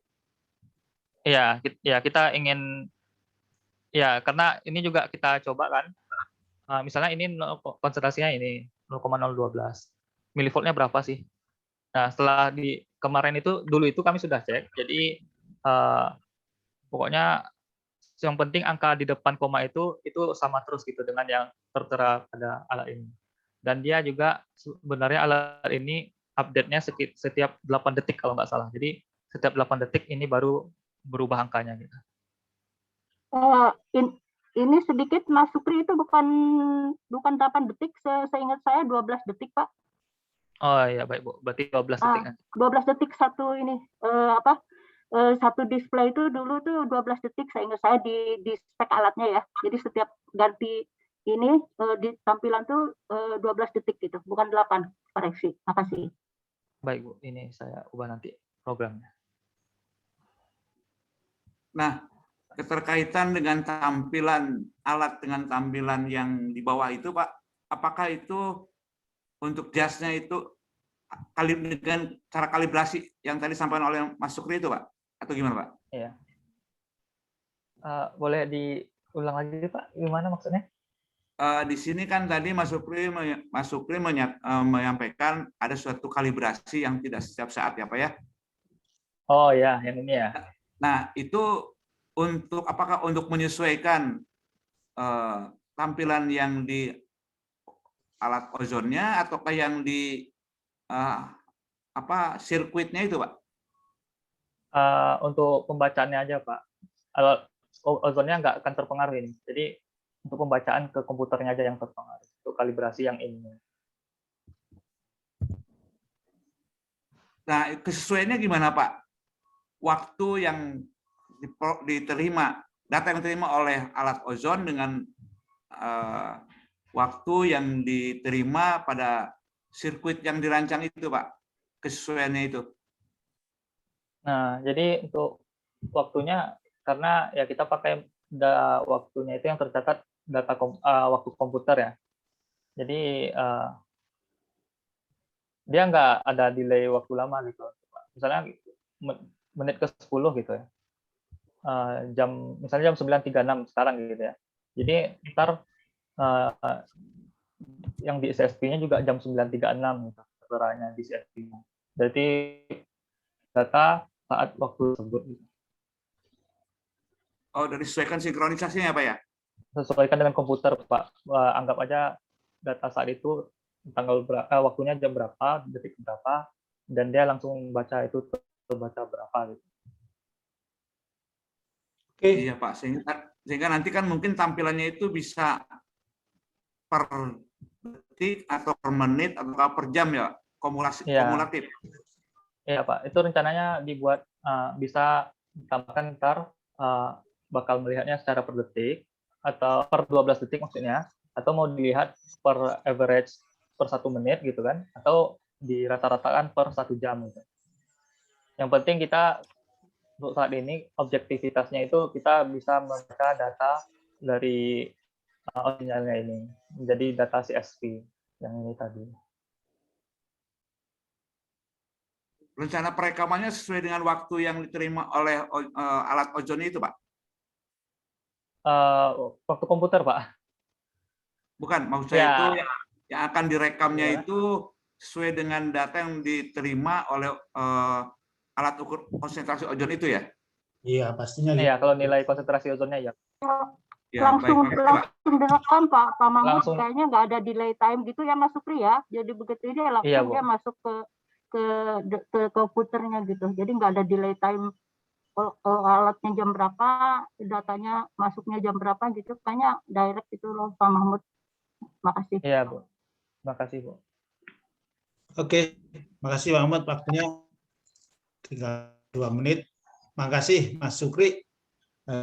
Iya, kita ingin ya, karena ini juga kita coba kan, misalnya ini konsentrasinya ini 0,012 milivoltnya berapa sih? Nah, setelah kemarin dulu itu kami sudah cek, jadi pokoknya yang penting angka di depan koma itu sama terus gitu dengan yang tertera pada alat ini. Dan dia juga sebenarnya alat ini update-nya setiap 8 detik kalau nggak salah. Jadi setiap 8 detik ini baru berubah angkanya gitu. Ini sedikit Mas Supri, itu bukan 8 detik, seingat saya 12 detik Pak. Oh iya baik Bu, berarti 12 detik. 12 detik satu ini satu display itu dulu tuh 12 detik seingat saya di spek alatnya ya. Jadi setiap ganti ini di tampilan tuh 12 detik gitu, bukan 8. Koreksi. Makasih. Baik Bu, ini saya ubah nanti programnya. Nah, keterkaitan dengan tampilan alat dengan tampilan yang di bawah itu, Pak, apakah itu untuk jasnya itu dengan cara kalibrasi yang tadi disampaikan oleh Mas Sukri itu, Pak? Atau gimana, Pak? Iya. Boleh diulang lagi, Pak? Gimana maksudnya? Di sini kan tadi Mas Sukri menyampaikan ada suatu kalibrasi yang tidak setiap saat ya, Pak ya? Oh ya, yang ini ya. Nah, itu apakah untuk menyesuaikan tampilan yang di alat ozonnya ataukah yang di sirkuitnya itu, Pak? Untuk pembacaannya aja, Pak. Alat ozonnya nggak akan terpengaruh ini. Jadi untuk pembacaan ke komputernya aja yang terpengaruh. Untuk kalibrasi yang ini. Nah, kesesuaiannya gimana, Pak? Waktu yang diterima, data yang diterima oleh alat ozon dengan waktu yang diterima pada sirkuit yang dirancang itu, Pak. Kesesuaiannya itu. Nah, jadi untuk waktunya, karena ya kita pakai waktunya itu yang tercatat data waktu komputer ya. Jadi dia nggak ada delay waktu lama gitu. Misalnya menit ke-10 gitu ya. Misalnya jam 9.36 sekarang gitu ya. Jadi ntar yang di CSP-nya juga jam 9.36 gitu, teranya di CSP-nya. Jadi data saat waktu tersebut. Oh, dari sesuaikan sinkronisasinya ya, Pak ya? sesuaikan dengan komputer, Pak. Anggap aja data saat itu tanggal berapa, waktunya jam berapa, detik berapa, dan dia langsung baca itu terbaca berapa gitu. Oke. Iya Pak, sehingga nanti kan mungkin tampilannya itu bisa per detik atau per menit atau per jam ya, kumulatif. Iya Pak, itu rencananya dibuat bisa ditambahkan ntar bakal melihatnya secara per detik atau per 12 detik maksudnya, atau mau dilihat per average per 1 menit gitu kan, atau dirata-ratakan per 1 jam gitu. Yang penting kita untuk saat ini objektivitasnya itu kita bisa membaca data dari originalnya ini menjadi data CSV yang ini tadi. Rencana perekamannya sesuai dengan waktu yang diterima oleh alat Ozoni itu, Pak? Waktu komputer, Pak. Bukan, maksud saya itu yang akan direkamnya itu sesuai dengan data yang diterima oleh alat ukur konsentrasi ozon itu ya? Iya, pastinya. Iya, kalau nilai konsentrasi ozonnya ya. Langsung direkam Pak Mahmud, kayaknya nggak ada delay time gitu ya Mas Sukri ya. Jadi begitu ini langsung dia masuk ke komputernya gitu. Jadi nggak ada delay time. Alatnya jam berapa, datanya masuknya jam berapa gitu. Kayaknya direct itu loh Pak Mahmud. Makasih. Iya Bu. Makasih Bu. Oke, makasih Pak Ahmad, waktunya tinggal 2 menit. Makasih Mas Sukri.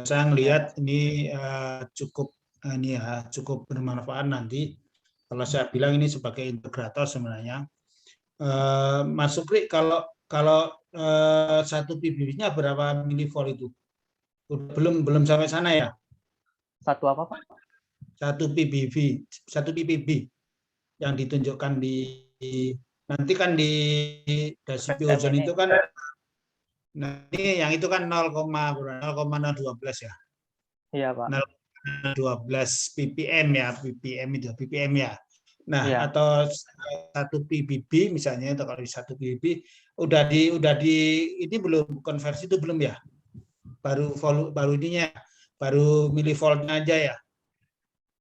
Saya ngelihat ini cukup bermanfaat nanti. Kalau saya bilang ini sebagai integrator sebenarnya. Mas Sukri, kalau satu PBB-nya berapa milivolt itu? Belum sampai sana ya? Satu apa Pak? Satu PBB yang ditunjukkan nanti kan di dasi ozon itu kan, nah ini yang itu kan 0,012 ya? Iya Pak. 0,12 ppm ya. Nah iya. Atau satu PBB misalnya, atau kalau satu PBB udah di ini belum konversi itu belum ya? Baru ininya, baru milivoltnya aja ya?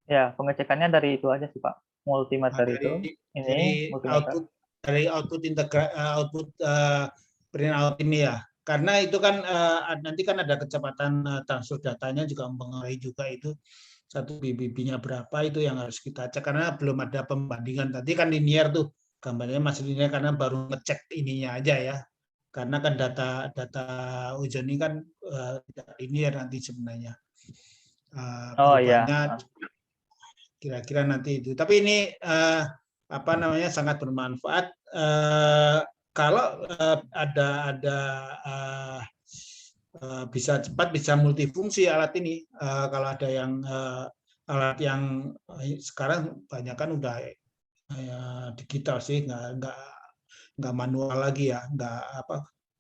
Ya, pengecekannya dari itu aja sih Pak. Multimeter itu. Ini dari output print out ini ya, karena itu kan nanti kan ada kecepatan transfer datanya juga mempengaruhi juga itu satu PBB-nya berapa itu yang harus kita cek, karena belum ada pembandingan. Tadi kan linear tuh gambarnya masih linear karena baru ngecek ininya aja ya, karena kan data ozon ini kan tidak linear nanti sebenarnya. Perubahannya kira-kira nanti itu. Tapi ini sangat bermanfaat kalau ada bisa cepat, bisa multifungsi alat ini. Kalau ada yang alat yang sekarang banyak kan udah digital sih, nggak manual lagi ya, nggak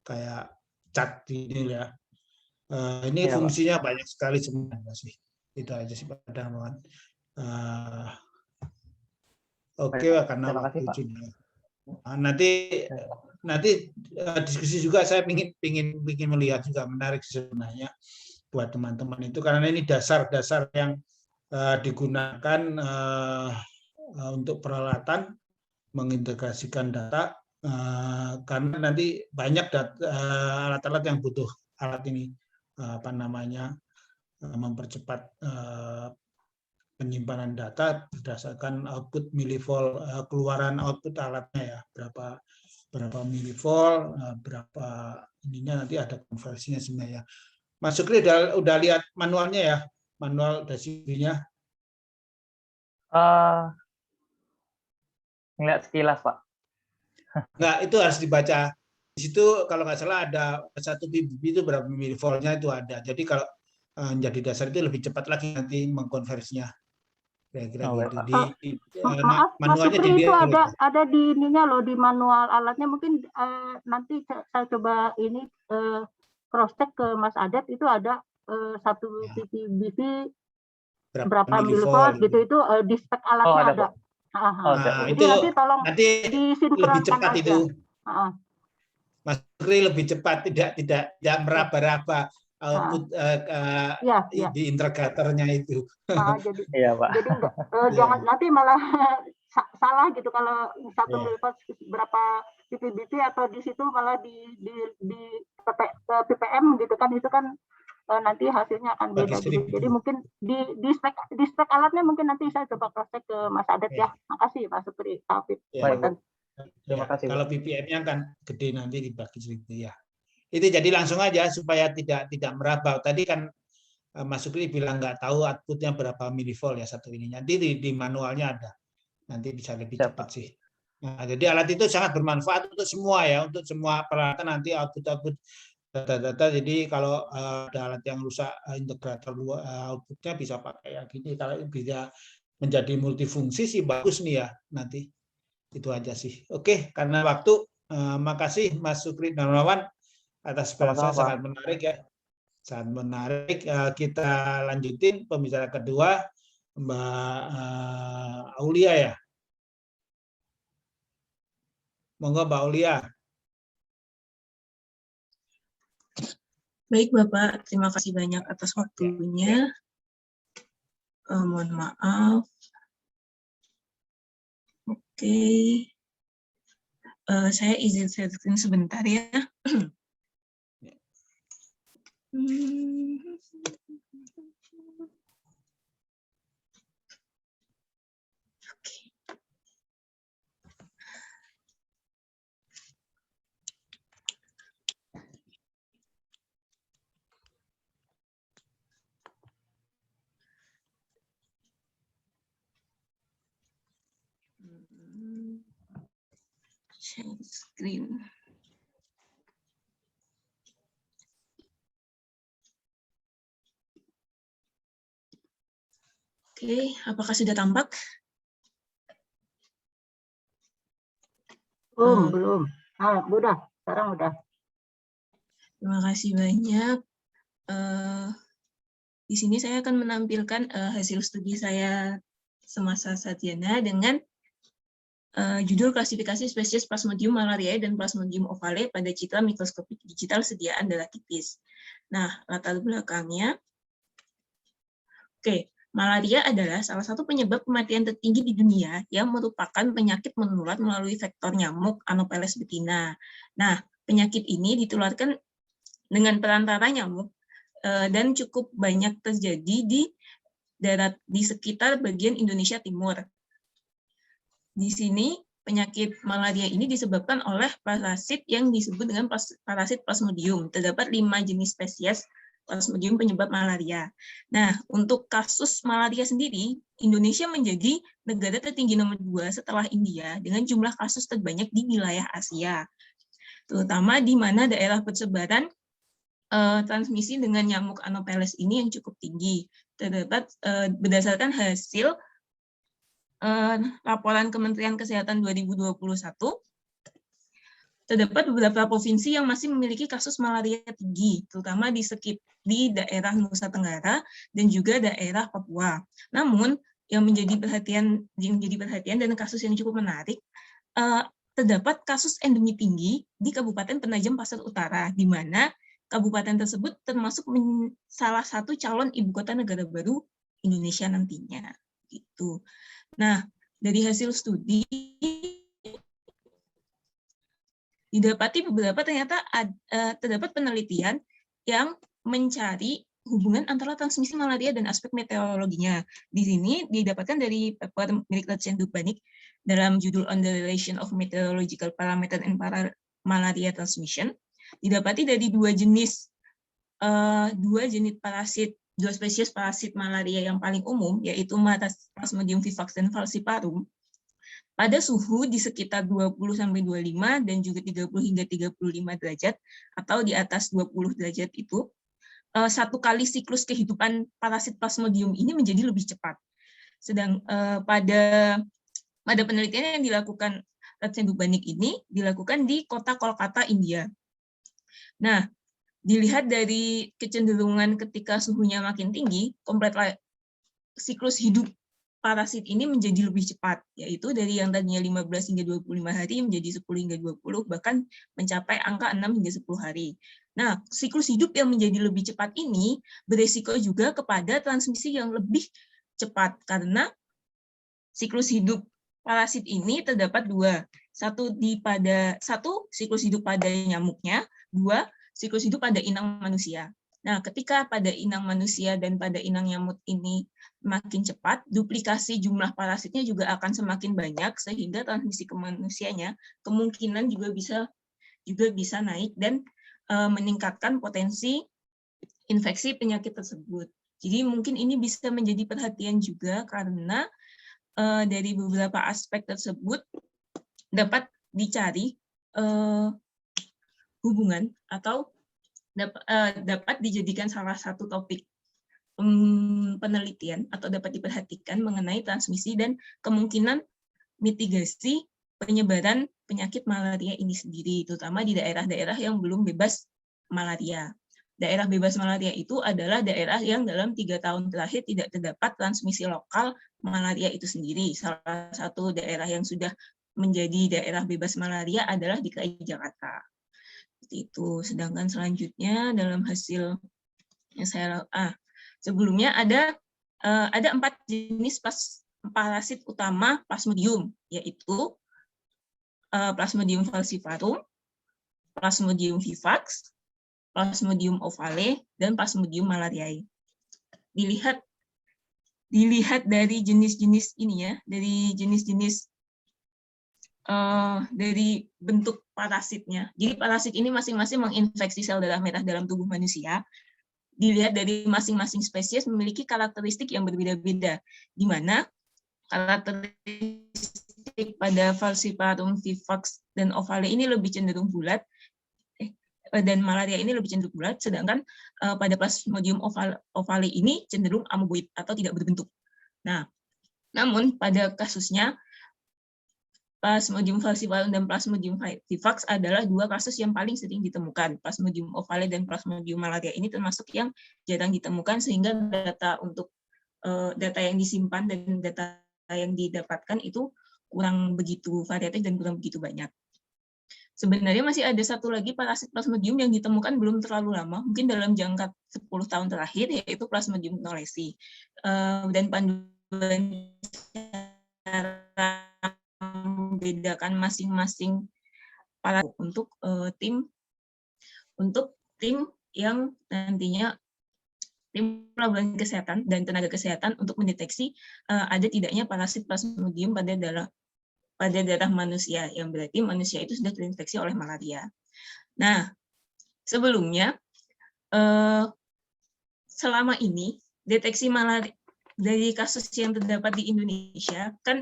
kayak cat ini ya. Ini ya, fungsinya Pak. Banyak sekali sebenarnya sih. Itu aja sih Pak Darmawan. Oke, karena waktu sudah. Nanti diskusi juga, saya ingin melihat juga, menarik sebenarnya buat teman-teman itu, karena ini dasar-dasar yang digunakan untuk peralatan mengintegrasikan data, karena nanti banyak alat-alat yang butuh alat ini mempercepat penyimpanan data berdasarkan output milivolt, keluaran output alatnya ya, berapa milivolt, berapa ininya, nanti ada konversinya sebenarnya. Mas Sukri udah lihat manualnya ya, manual dasinya? Ngeliat sekilas Pak. Enggak, itu harus dibaca. Di situ kalau nggak salah ada satu PBB itu berapa milivoltnya itu ada. Jadi kalau menjadi dasar itu lebih cepat lagi nanti mengkonversinya. Kira-kira gitu. Maaf, Mas Sukri, itu ada di ininya loh, di manual alatnya. Mungkin nanti saya coba ini cross check ke Mas Adet, itu ada satu PBB berapa milivolt gitu, itu di spek alatnya ada. Jadi itu nanti tolong lebih cepat aja. Itu Mas Sukri lebih cepat, tidak meraba-raba output di integratornya itu. Jadi iya, Pak. Jadi jangan nanti malah salah gitu kalau satu milivert berapa ppbt atau di situ malah di ppm gitu kan, itu kan nanti hasilnya akan beda gitu. Jadi mungkin di spek alatnya mungkin nanti saya coba cross check ke Mas Adet ya. Makasih Pak Supri. Terima kasih. Kalau ppm-nya kan gede nanti dibagi sedikit ya. Itu jadi langsung aja supaya tidak meraba. Tadi kan Mas Supri bilang nggak tahu outputnya berapa milivolt ya satu ini. Nanti di manualnya ada. Nanti bisa lebih cepat sih. Nah, jadi alat itu sangat bermanfaat untuk semua ya, untuk semua peralatan nanti output data-data. Jadi kalau ada alat yang rusak integrator outputnya bisa pakai yang gini. Kalau bisa menjadi multifungsi sih bagus nih ya nanti. Itu aja sih. Oke, karena waktu, makasih Mas Supri Darmawan atas penjelasan sangat menarik ya. Sangat menarik. Kita lanjutin pembicara kedua, Mbak Aulia ya. Monggo Mbak Aulia. Baik Bapak, terima kasih banyak atas waktunya. Mohon maaf. Oke. Saya izin sharing sebentar ya. Share screen. Oke, apakah sudah tampak? Belum. Udah. Sekarang udah. Terima kasih banyak. Di sini saya akan menampilkan hasil studi saya semasa sarjana dengan judul klasifikasi spesies Plasmodium malariae dan Plasmodium ovale pada citra mikroskopik digital sediaan darah tipis. Nah, latar belakangnya, oke, malaria adalah salah satu penyebab kematian tertinggi di dunia yang merupakan penyakit menular melalui vektor nyamuk Anopheles betina. Nah, penyakit ini ditularkan dengan perantara nyamuk dan cukup banyak terjadi di sekitar bagian Indonesia Timur. Di sini penyakit malaria ini disebabkan oleh parasit yang disebut dengan parasit Plasmodium. Terdapat 5 jenis spesies Plasmodium penyebab malaria. Nah, untuk kasus malaria sendiri, Indonesia menjadi negara tertinggi nomor 2 setelah India dengan jumlah kasus terbanyak di wilayah Asia, terutama di mana daerah persebaran transmisi dengan nyamuk Anopheles ini yang cukup tinggi. Terdapat berdasarkan hasil laporan Kementerian Kesehatan 2021, terdapat beberapa provinsi yang masih memiliki kasus malaria tinggi, terutama di daerah Nusa Tenggara dan juga daerah Papua. Namun, yang menjadi perhatian dan kasus yang cukup menarik, terdapat kasus endemi tinggi di Kabupaten Penajam Pasar Utara, di mana kabupaten tersebut termasuk salah satu calon ibu kota negara baru Indonesia nantinya. Gitu. Nah, dari hasil studi didapati terdapat penelitian yang mencari hubungan antara transmisi malaria dan aspek meteorologinya. Di sini didapatkan dari paper milik Ratched Dubanic dalam judul On the Relation of Meteorological Parameter and Malaria Transmission. Didapati dari dua spesies parasit malaria yang paling umum, yaitu Plasmodium vivax dan falciparum, pada suhu di sekitar 20-25 dan juga 30 hingga 35 derajat, atau di atas 20 derajat itu, satu kali siklus kehidupan parasit Plasmodium ini menjadi lebih cepat. Sedang pada penelitian yang dilakukan Ratched Dubanic ini, dilakukan di kota Kolkata, India. Nah, dilihat dari kecenderungan ketika suhunya makin tinggi, siklus hidup parasit ini menjadi lebih cepat, yaitu dari yang tadinya 15 hingga 25 hari menjadi 10 hingga 20, bahkan mencapai angka 6 hingga 10 hari. Nah, siklus hidup yang menjadi lebih cepat ini beresiko juga kepada transmisi yang lebih cepat, karena siklus hidup parasit ini terdapat dua. Satu siklus hidup pada nyamuknya, dua siklus hidup pada inang manusia. Nah, ketika pada inang manusia dan pada inang nyamuk ini makin cepat, duplikasi jumlah parasitnya juga akan semakin banyak, sehingga transmisi ke manusianya kemungkinan juga bisa naik dan meningkatkan potensi infeksi penyakit tersebut. Jadi mungkin ini bisa menjadi perhatian juga karena dari beberapa aspek tersebut dapat dicari hubungan atau dapat dijadikan salah satu topik penelitian atau dapat diperhatikan mengenai transmisi dan kemungkinan mitigasi penyebaran penyakit malaria ini sendiri, terutama di daerah-daerah yang belum bebas malaria. Daerah bebas malaria itu adalah daerah yang dalam 3 tahun terakhir tidak terdapat transmisi lokal malaria itu sendiri. Salah satu daerah yang sudah menjadi daerah bebas malaria adalah DKI Jakarta. Itu. Sedangkan selanjutnya dalam hasil yang saya sebelumnya ada 4 jenis parasit utama Plasmodium, yaitu Plasmodium falciparum, Plasmodium vivax, Plasmodium ovale, dan Plasmodium malariae. Dilihat dari jenis-jenis ini ya, dari jenis-jenis dari bentuk parasitnya. Jadi parasit ini masing-masing menginfeksi sel darah merah dalam tubuh manusia. Dilihat dari masing-masing spesies memiliki karakteristik yang berbeda-beda, di mana karakteristik pada falciparum, vivax, dan ovale ini lebih cenderung bulat, dan malaria ini lebih cenderung bulat, sedangkan pada Plasmodium ovale ini cenderung amoeboid atau tidak berbentuk. Nah, namun pada kasusnya Plasmodium falciparum dan Plasmodium vivax adalah 2 kasus yang paling sering ditemukan. Plasmodium ovale dan Plasmodium malaria ini termasuk yang jarang ditemukan, sehingga data yang disimpan dan data yang didapatkan itu kurang begitu variatif dan kurang begitu banyak. Sebenarnya masih ada satu lagi parasit Plasmodium yang ditemukan belum terlalu lama, mungkin dalam jangka 10 tahun terakhir, yaitu Plasmodium knowlesi. Dan panduan cara membedakan masing-masing parasit untuk tim yang nantinya tim pelabuhan kesehatan dan tenaga kesehatan untuk mendeteksi ada tidaknya parasit Plasmodium pada darah manusia, yang berarti manusia itu sudah terinfeksi oleh malaria. Nah, sebelumnya selama ini deteksi malaria dari kasus yang terdapat di Indonesia, kan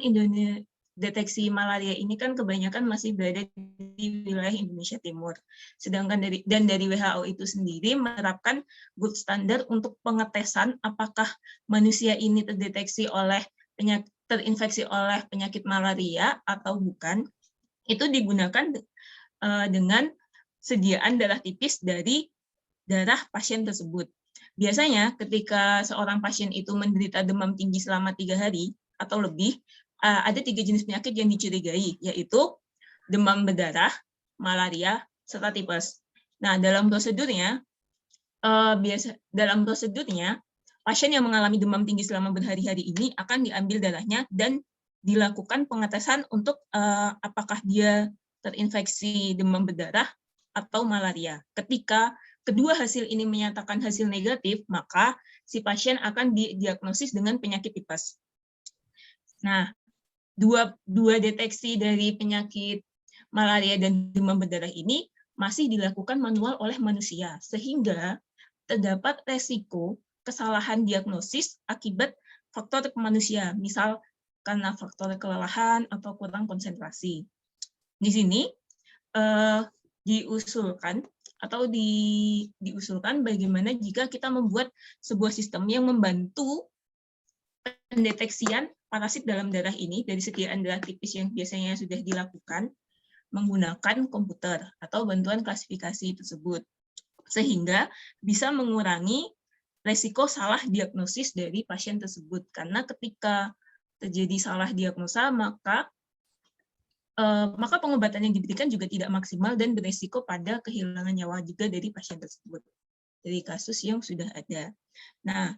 deteksi malaria ini kan kebanyakan masih berada di wilayah Indonesia Timur. Sedangkan dari WHO itu sendiri menerapkan gold standar untuk pengetesan apakah manusia ini terinfeksi oleh penyakit malaria atau bukan. Itu digunakan dengan sediaan darah tipis dari darah pasien tersebut. Biasanya ketika seorang pasien itu menderita demam tinggi selama 3 hari atau lebih, ada 3 jenis penyakit yang dicurigai, yaitu demam berdarah, malaria, serta tipes. Nah, dalam prosedurnya, pasien yang mengalami demam tinggi selama berhari-hari ini akan diambil darahnya dan dilakukan pengetesan untuk apakah dia terinfeksi demam berdarah atau malaria. Ketika kedua hasil ini menyatakan hasil negatif, maka si pasien akan didiagnosis dengan penyakit tipes. Nah, dua deteksi dari penyakit malaria dan demam berdarah ini masih dilakukan manual oleh manusia, sehingga terdapat resiko kesalahan diagnosis akibat faktor manusia, misal karena faktor kelelahan atau kurang konsentrasi. Di sini diusulkan bagaimana jika kita membuat sebuah sistem yang membantu pendeteksian parasit dalam darah ini dari sediaan darah tipis yang biasanya sudah dilakukan menggunakan komputer atau bantuan klasifikasi tersebut, sehingga bisa mengurangi resiko salah diagnosis dari pasien tersebut. Karena ketika terjadi salah diagnosa, maka maka pengobatan yang diberikan juga tidak maksimal dan beresiko pada kehilangan nyawa juga dari pasien tersebut, dari kasus yang sudah ada. Nah,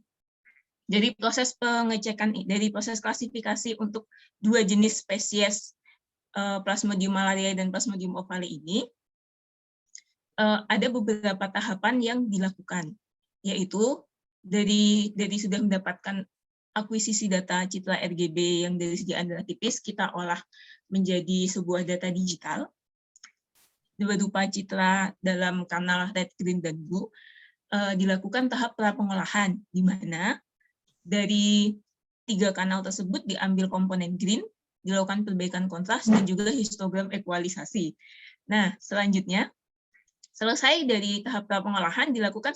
dari proses pengecekan, dari proses klasifikasi untuk dua jenis spesies Plasmodium malariae dan Plasmodium ovale ini, ada beberapa tahapan yang dilakukan, yaitu dari sudah mendapatkan akuisisi data citra RGB yang dari segi tipis, kita olah menjadi sebuah data digital berupa citra dalam kanal red, green, dan blue. Dilakukan tahap pra-pengolahan, di mana dari 3 kanal tersebut diambil komponen green, dilakukan perbaikan kontras, dan juga histogram ekualisasi. Nah, selanjutnya, selesai dari tahap pra-pengolahan, dilakukan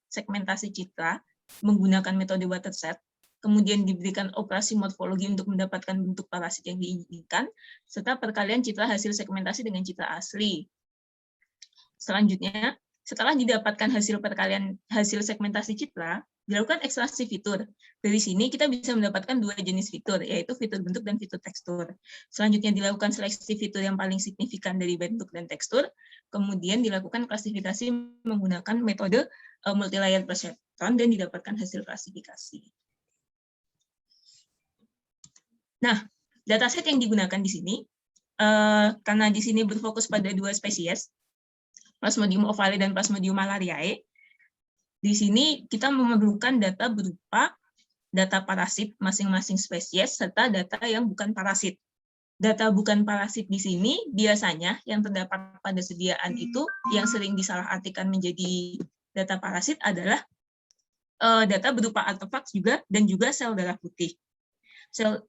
segmentasi citra menggunakan metode watershed, kemudian diberikan operasi morfologi untuk mendapatkan bentuk parasit yang diinginkan, serta perkalian citra hasil segmentasi dengan citra asli. Selanjutnya, setelah didapatkan hasil segmentasi citra, dilakukan ekstraksi fitur. Dari sini kita bisa mendapatkan 2 jenis fitur, yaitu fitur bentuk dan fitur tekstur. Selanjutnya dilakukan seleksi fitur yang paling signifikan dari bentuk dan tekstur, kemudian dilakukan klasifikasi menggunakan metode multi-layer perceptron dan didapatkan hasil klasifikasi. Nah, dataset yang digunakan di sini, karena di sini berfokus pada 2 spesies, Plasmodium ovale dan Plasmodium malariae, di sini kita memerlukan data berupa data parasit masing-masing spesies serta data yang bukan parasit. Data bukan parasit di sini biasanya yang terdapat pada sediaan itu yang sering disalahartikan menjadi data parasit adalah data berupa artefak juga dan juga sel darah putih. Sel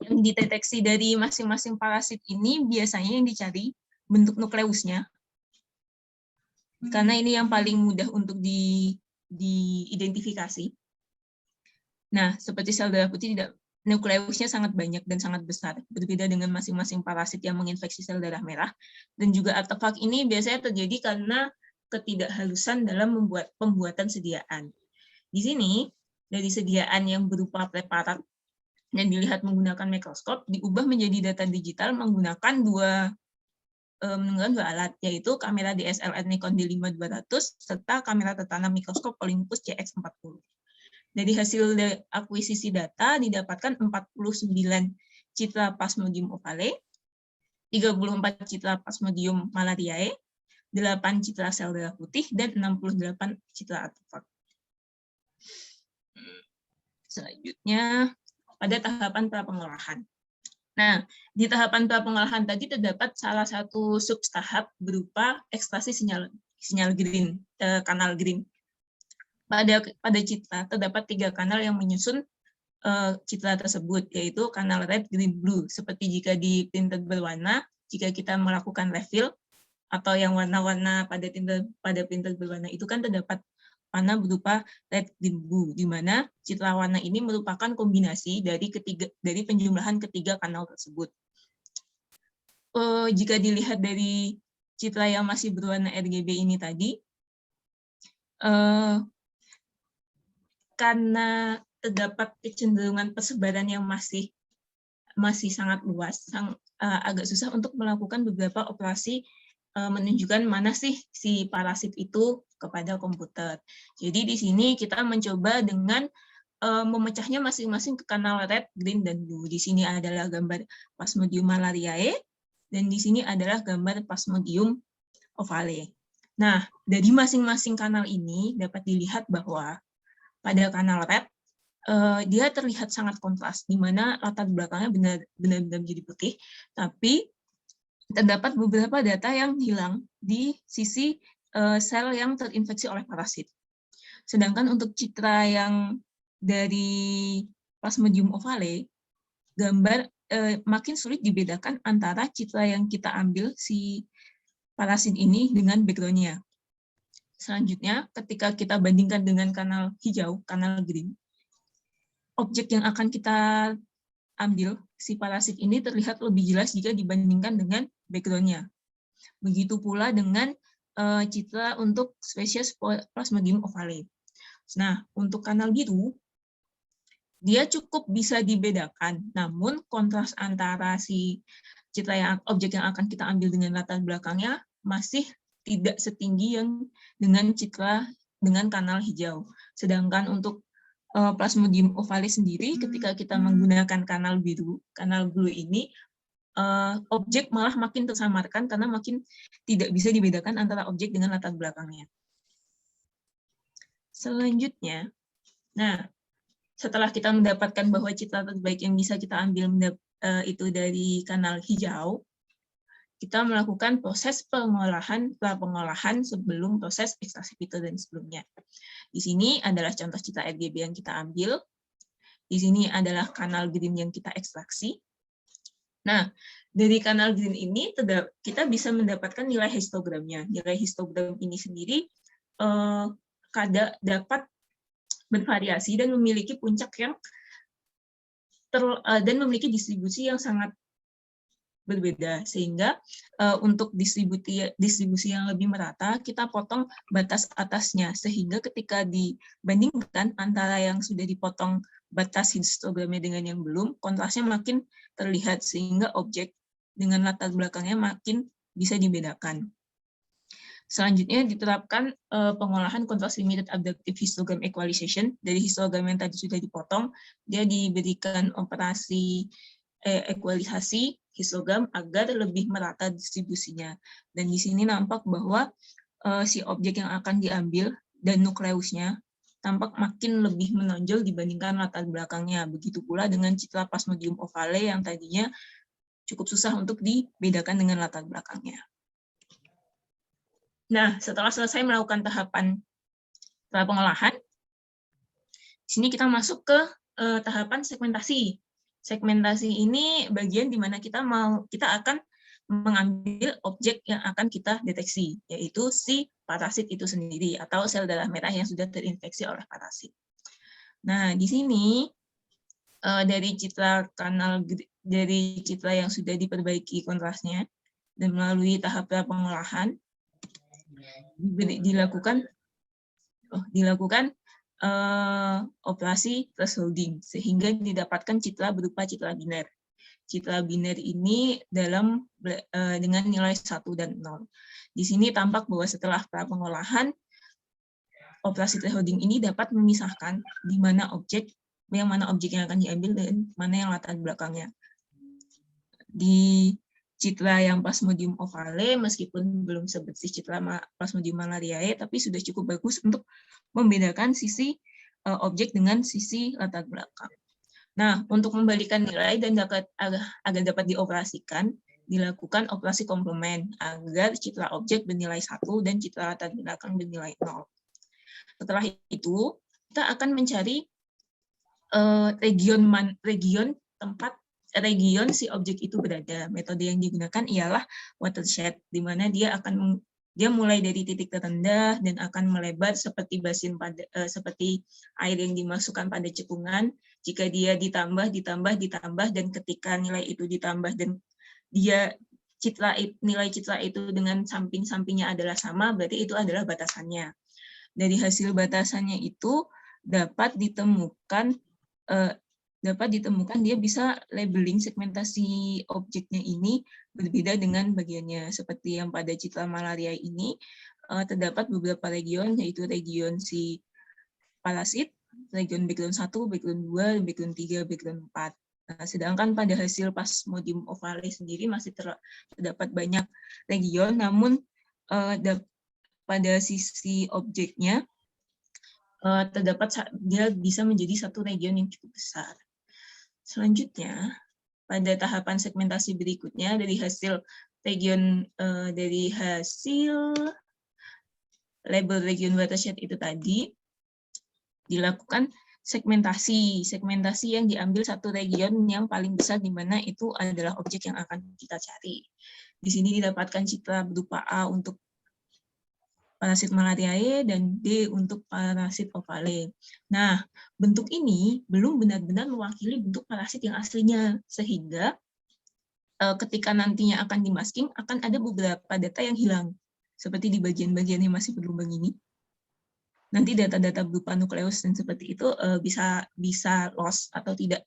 yang dideteksi dari masing-masing parasit ini biasanya yang dicari bentuk nukleusnya, karena ini yang paling mudah untuk diidentifikasi. Nah, seperti sel darah putih, nukleusnya sangat banyak dan sangat besar, berbeda dengan masing-masing parasit yang menginfeksi sel darah merah. Dan juga artefak ini biasanya terjadi karena ketidakhalusan dalam pembuatan sediaan. Di sini, dari sediaan yang berupa preparat yang dilihat menggunakan mikroskop, diubah menjadi data digital menggunakan dua alat, yaitu kamera DSLR Nikon D5200 serta kamera tertanam mikroskop Olympus CX40. Dari hasil akuisisi data didapatkan 49 citra Plasmodium ovale, 34 citra Plasmodium malariae, 8 citra sel darah putih, dan 68 citra artefak. Selanjutnya, pada tahapan pra-pengolahan. Nah, di tahapan pra-pengolahan tadi terdapat salah satu subtahap berupa ekstraksi sinyal green, kanal green. Pada citra terdapat 3 kanal yang menyusun citra tersebut, yaitu kanal red, green, blue. Seperti jika di printer berwarna, jika kita melakukan refill atau yang warna-warna pada printer berwarna itu kan terdapat warna berupa red, green, blue, di mana citra warna ini merupakan kombinasi dari penjumlahan ketiga kanal tersebut. Jika dilihat dari citra yang masih berwarna RGB ini tadi, karena terdapat kecenderungan persebaran yang masih sangat luas, agak susah untuk melakukan beberapa operasi menunjukkan mana sih si parasit itu kepada komputer. Jadi di sini kita mencoba dengan memecahnya masing-masing ke kanal red, green, dan blue. Di sini adalah gambar Plasmodium malariae, dan di sini adalah gambar Plasmodium ovale. Nah, dari masing-masing kanal ini dapat dilihat bahwa pada kanal red, dia terlihat sangat kontras, di mana latar belakangnya benar-benar menjadi putih, tapi terdapat beberapa data yang hilang di sisi sel yang terinfeksi oleh parasit. Sedangkan untuk citra yang dari Plasmodium ovale, gambar makin sulit dibedakan antara citra yang kita ambil si parasit ini dengan background-nya. Selanjutnya, ketika kita bandingkan dengan kanal hijau, kanal green, objek yang akan kita ambil, si parasit ini terlihat lebih jelas jika dibandingkan dengan background-nya. Begitu pula dengan citra untuk spesies Plasmodium ovale. Nah, untuk kanal biru, dia cukup bisa dibedakan, namun kontras antara si objek yang akan kita ambil dengan latar belakangnya masih tidak setinggi yang dengan dengan kanal hijau. Sedangkan untuk Plasmodium ovale sendiri, ketika kita menggunakan kanal blue ini, objek malah makin tersamarkan karena makin tidak bisa dibedakan antara objek dengan latar belakangnya. Selanjutnya, nah setelah kita mendapatkan bahwa citra terbaik yang bisa kita ambil itu dari kanal hijau, kita melakukan proses pra-pengolahan sebelum proses ekstraksi fitur dan sebelumnya. Di sini adalah contoh citra RGB yang kita ambil. Di sini adalah kanal green yang kita ekstraksi. Nah, dari kanal green ini kita bisa mendapatkan nilai histogramnya. Nilai histogram ini sendiri dapat bervariasi dan memiliki puncak yang dan memiliki distribusi yang sangat berbeda, sehingga untuk distribusi yang lebih merata kita potong batas atasnya, sehingga ketika dibandingkan antara yang sudah dipotong batas histogramnya dengan yang belum, kontrasnya makin terlihat sehingga objek dengan latar belakangnya makin bisa dibedakan. Selanjutnya diterapkan pengolahan kontras limited adaptive histogram equalization. Dari histogram yang tadi sudah dipotong, dia diberikan operasi ekualisasi histogram agar lebih merata distribusinya. Dan di sini nampak bahwa si objek yang akan diambil dan nukleusnya tampak makin lebih menonjol dibandingkan latar belakangnya. Begitu pula dengan citra Plasmodium ovale yang tadinya cukup susah untuk dibedakan dengan latar belakangnya. Nah, setelah selesai melakukan tahapan pengolahan, di sini kita masuk ke tahapan segmentasi. Segmentasi ini bagian di mana kita akan mengambil objek yang akan kita deteksi, yaitu si parasit itu sendiri atau sel darah merah yang sudah terinfeksi oleh parasit. Nah, di sini dari citra yang sudah diperbaiki kontrasnya dan melalui tahap pengolahan dilakukan operasi thresholding sehingga didapatkan citra berupa citra biner. Citra biner ini dengan nilai 1 dan 0. Di sini tampak bahwa setelah pengolahan, operasi thresholding ini dapat memisahkan di mana objek yang akan diambil dan mana yang latar belakangnya. Di citra yang Plasmodium ovale, meskipun belum sebersih citra Plasmodium malariae, tapi sudah cukup bagus untuk membedakan sisi objek dengan sisi latar belakang. Nah, untuk membalikan nilai dan agar dapat dioperasikan, dilakukan operasi komplement agar citra objek bernilai 1 dan citra latar belakang bernilai 0. Setelah itu, kita akan mencari region si objek itu berada. Metode yang digunakan ialah watershed, di mana dia mulai dari titik terendah dan akan melebar seperti seperti air yang dimasukkan pada cekungan. Jika dia ditambah, dan ketika nilai itu ditambah dan nilai citra itu dengan samping-sampingnya adalah sama, berarti itu adalah batasannya. Dari hasil batasannya itu dapat ditemukan dia bisa labeling segmentasi objeknya ini berbeda dengan bagiannya. Seperti yang pada citra malaria ini, terdapat beberapa region, yaitu region si parasit, region background 1, background 2, background 3, background 4. Nah, sedangkan pada hasil Plasmodium ovale sendiri masih terdapat banyak region, namun pada sisi objeknya dia bisa menjadi satu region yang cukup besar. Selanjutnya, pada tahapan segmentasi berikutnya dari hasil label region watershed itu tadi dilakukan segmentasi yang diambil satu region yang paling besar di mana itu adalah objek yang akan kita cari. Di sini didapatkan citra berupa A untuk parasit malariae dan D untuk parasit ovale. Nah, bentuk ini belum benar-benar mewakili bentuk parasit yang aslinya, sehingga ketika nantinya akan dimasking akan ada beberapa data yang hilang, seperti di bagian-bagian yang masih berlubang ini. nanti data-data berupa nukleus dan seperti itu bisa loss atau tidak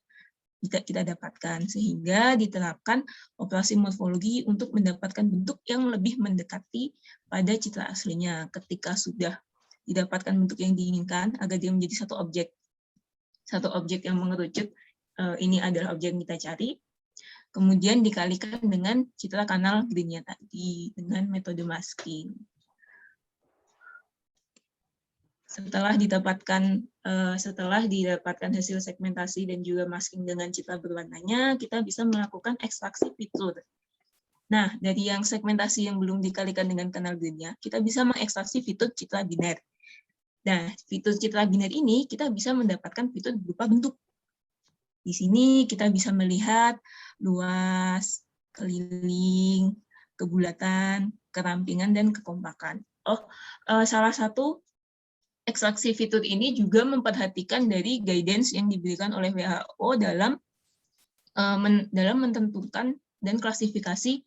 kita dapatkan, sehingga diterapkan operasi morfologi untuk mendapatkan bentuk yang lebih mendekati pada citra aslinya. Ketika sudah didapatkan bentuk yang diinginkan agar dia menjadi satu objek yang mengerucut, ini adalah objek yang kita cari, kemudian dikalikan dengan citra kanal green-nya tadi dengan metode masking. Setelah didapatkan hasil segmentasi dan juga masking dengan citra berwarnanya, kita bisa melakukan ekstraksi fitur. Nah, dari yang segmentasi yang belum dikalikan dengan kanal green-nya, kita bisa mengekstraksi fitur citra biner. Nah, fitur citra biner ini kita bisa mendapatkan fitur berupa bentuk. Di sini kita bisa melihat luas, keliling, kebulatan, kerampingan, dan kekompakan. Salah satu ekstraksi fitur ini juga memperhatikan dari guidance yang diberikan oleh WHO dalam menentukan dan klasifikasi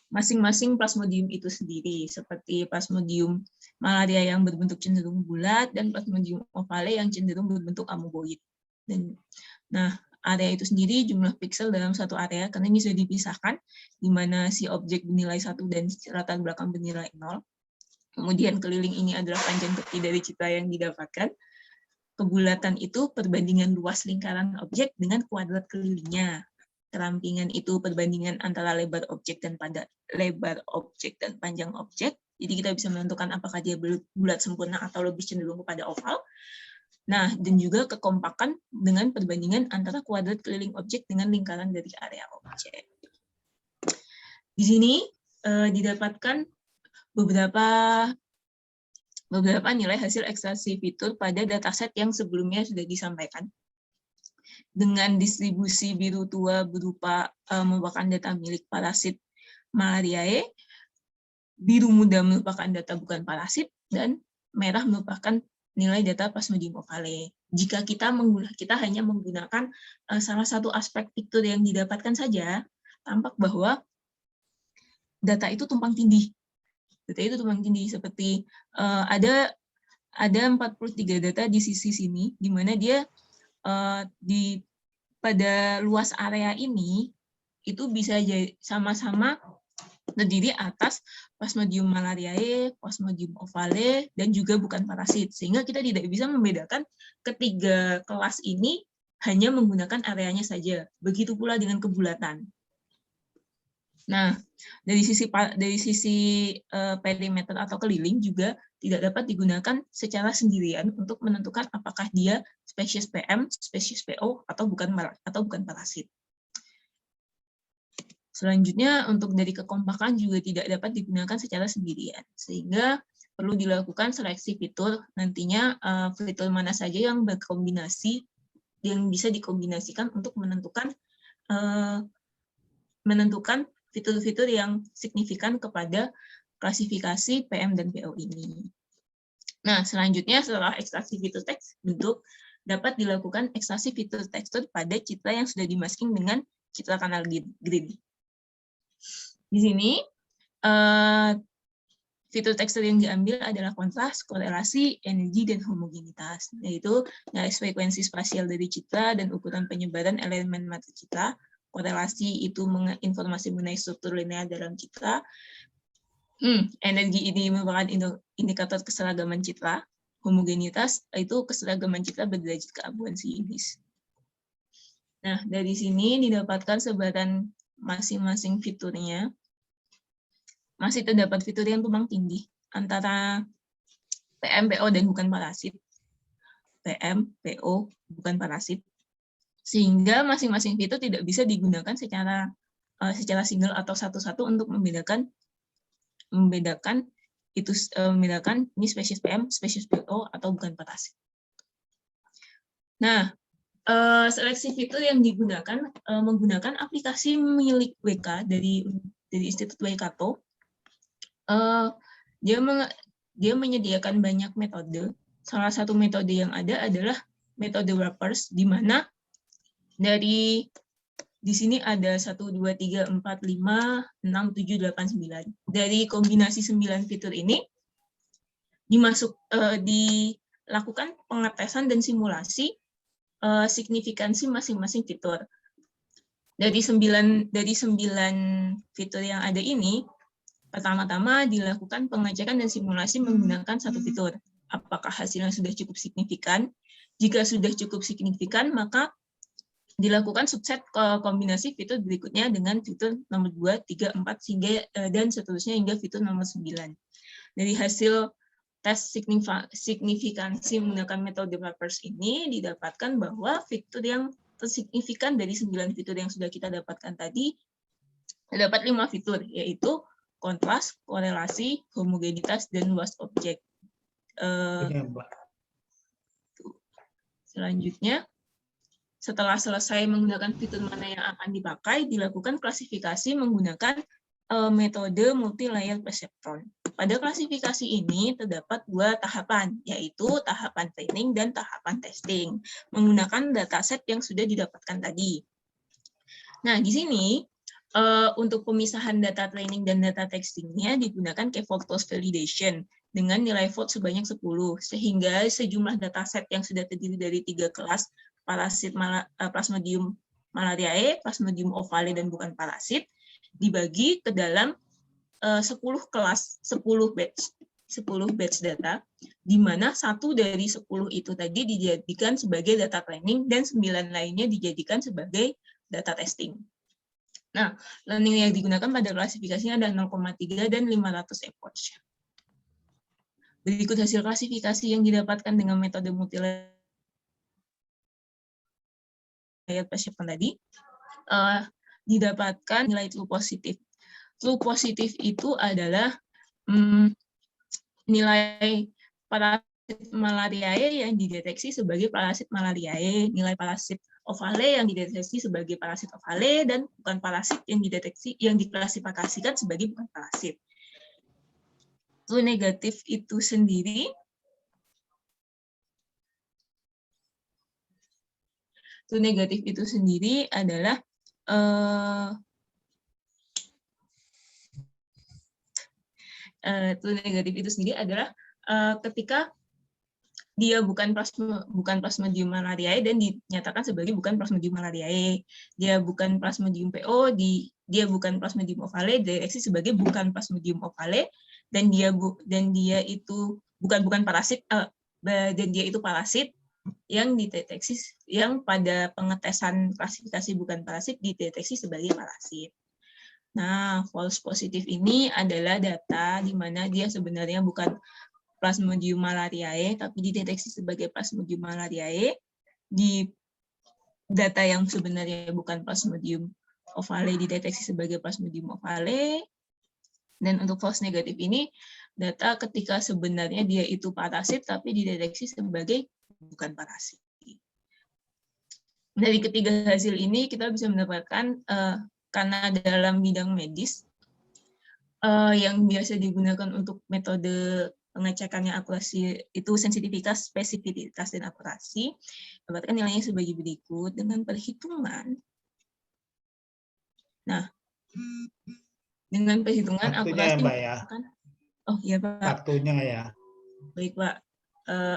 masing-masing plasmodium itu sendiri, seperti plasmodium malaria yang berbentuk cenderung bulat dan plasmodium ovale yang cenderung berbentuk amoeboid. Nah, area itu sendiri jumlah piksel dalam satu area, karena ini sudah dipisahkan, di mana si objek bernilai 1 dan latar belakang bernilai 0. Kemudian keliling ini adalah panjang tepi dari citra yang didapatkan. Kebulatan itu perbandingan luas lingkaran objek dengan kuadrat kelilingnya. Kerampingan itu perbandingan antara lebar objek dan panjang objek. Jadi kita bisa menentukan apakah dia bulat sempurna atau lebih cenderung kepada oval. Nah, dan juga kekompakan dengan perbandingan antara kuadrat keliling objek dengan lingkaran dari area objek. Di sini didapatkan beberapa nilai hasil ekstraksi fitur pada dataset yang sebelumnya sudah disampaikan. Dengan distribusi biru tua berupa merupakan data milik parasit malariae, biru muda merupakan data bukan parasit, dan merah merupakan nilai data plasmodium ovale. Jika kita hanya menggunakan salah satu aspek fitur yang didapatkan saja, tampak bahwa data itu tumpang tindih. Seperti ada 43 data di sisi sini, di mana dia pada luas area ini itu bisa sama-sama terdiri atas Plasmodium malariae, Plasmodium ovale, dan juga bukan parasit. Sehingga kita tidak bisa membedakan ketiga kelas ini hanya menggunakan areanya saja. Begitu pula dengan kebulatan. Nah, dari sisi perimeter atau keliling juga tidak dapat digunakan secara sendirian untuk menentukan apakah dia spesies PM, spesies PO, atau bukan parasit. Selanjutnya, untuk dari kekompakan juga tidak dapat digunakan secara sendirian, sehingga perlu dilakukan seleksi fitur. Nantinya fitur mana saja yang berkombinasi, yang bisa dikombinasikan untuk menentukan fitur-fitur yang signifikan kepada klasifikasi PM dan PO ini. Nah, selanjutnya setelah ekstraksi fitur teks bentuk, dapat dilakukan ekstraksi fitur tekstur pada citra yang sudah dimasking dengan citra kanal grid. Di sini, fitur tekstur yang diambil adalah kontras, korelasi, energi, dan homogenitas, yaitu garis frekuensi spasial dari citra dan ukuran penyebaran elemen matriks citra. Korelasi itu informasi mengenai struktur linear dalam citra. Energi ini merupakan indikator keseragaman citra. Homogenitas itu keseragaman citra berderajat keabuan Sionis. Nah, dari sini didapatkan sebaran masing-masing fiturnya. Masih terdapat fitur yang tumpang tindih antara PM, PO, dan bukan parasit. PM, PO, bukan parasit. Sehingga masing-masing fitur tidak bisa digunakan secara single atau satu-satu untuk membedakan ini spesies PM, spesies PO, atau bukan parasit. Nah, seleksi fitur yang digunakan menggunakan aplikasi milik WK dari Institut Waikato. Dia menyediakan banyak metode. Salah satu metode yang ada adalah metode wrappers, di mana di sini ada 1, 2, 3, 4, 5, 6, 7, 8, 9. Dari kombinasi 9 fitur ini, dilakukan pengetesan dan simulasi signifikansi masing-masing fitur. Dari 9 fitur yang ada ini, pertama-tama dilakukan pengecekan dan simulasi menggunakan satu fitur. Apakah hasilnya sudah cukup signifikan? Jika sudah cukup signifikan, maka dilakukan subset kombinasi fitur berikutnya dengan fitur nomor 2, 3, 4, dan seterusnya hingga fitur nomor 9. Dari hasil tes signifikansi menggunakan metode Wrappers ini didapatkan bahwa fitur yang tersignifikan dari 9 fitur yang sudah kita dapatkan tadi, terdapat 5 fitur, yaitu kontras, korelasi, homogenitas, dan luas objek. Selanjutnya, setelah selesai menggunakan fitur mana yang akan dipakai, dilakukan klasifikasi menggunakan metode multi-layer perceptron. Pada klasifikasi ini terdapat 2 tahapan, yaitu tahapan training dan tahapan testing, menggunakan dataset yang sudah didapatkan tadi. Nah, di sini untuk pemisahan data training dan data testingnya digunakan K-fold cross validation dengan nilai vote sebanyak 10, sehingga sejumlah dataset yang sudah terdiri dari 3 kelas, parasit Plasmodium malariae, Plasmodium ovale, dan bukan parasit, dibagi ke dalam 10 kelas, 10 batch data, di mana 1 dari 10 itu tadi dijadikan sebagai data training dan 9 lainnya dijadikan sebagai data testing. Nah, learning yang digunakan pada klasifikasinya ada 0,3 dan 500 efforts. Berikut hasil klasifikasi yang didapatkan dengan metode multi-layer perceptron tadi. Didapatkan nilai true positif. True positif itu adalah nilai parasit malariae yang dideteksi sebagai parasit malariae, nilai parasit ovale yang dideteksi sebagai parasit ovale, dan bukan parasit yang diklasifikasikan sebagai bukan parasit. True negatif itu sendiri adalah ketika dia bukan Plasmodium malariae dan dinyatakan sebagai bukan Plasmodium malariae. Dia bukan Plasmodium PO, dia bukan Plasmodium ovale, dideteksi sebagai bukan Plasmodium ovale, dan dia itu bukan parasit, dan dia itu parasit yang dideteksi, yang pada pengetesan klasifikasi bukan parasit dideteksi sebagai parasit. Nah, false positif ini adalah data di mana dia sebenarnya bukan Plasmodium malariae, tapi dideteksi sebagai Plasmodium malariae. Di data yang sebenarnya bukan Plasmodium ovale dideteksi sebagai Plasmodium ovale. Dan untuk false negatif ini, data ketika sebenarnya dia itu parasit, tapi dideteksi sebagai bukan parasit. Dari ketiga hasil ini, kita bisa mendapatkan karena dalam bidang medis yang biasa digunakan untuk metode pengecekannya akurasi itu sensitivitas, spesifisitas, dan akurasi, dapatkan nilainya sebagai berikut dengan perhitungan. Nah, dengan perhitungan akurasi, Mbak, ya. Oh iya Pak. Waktunya ya. Baik Pak.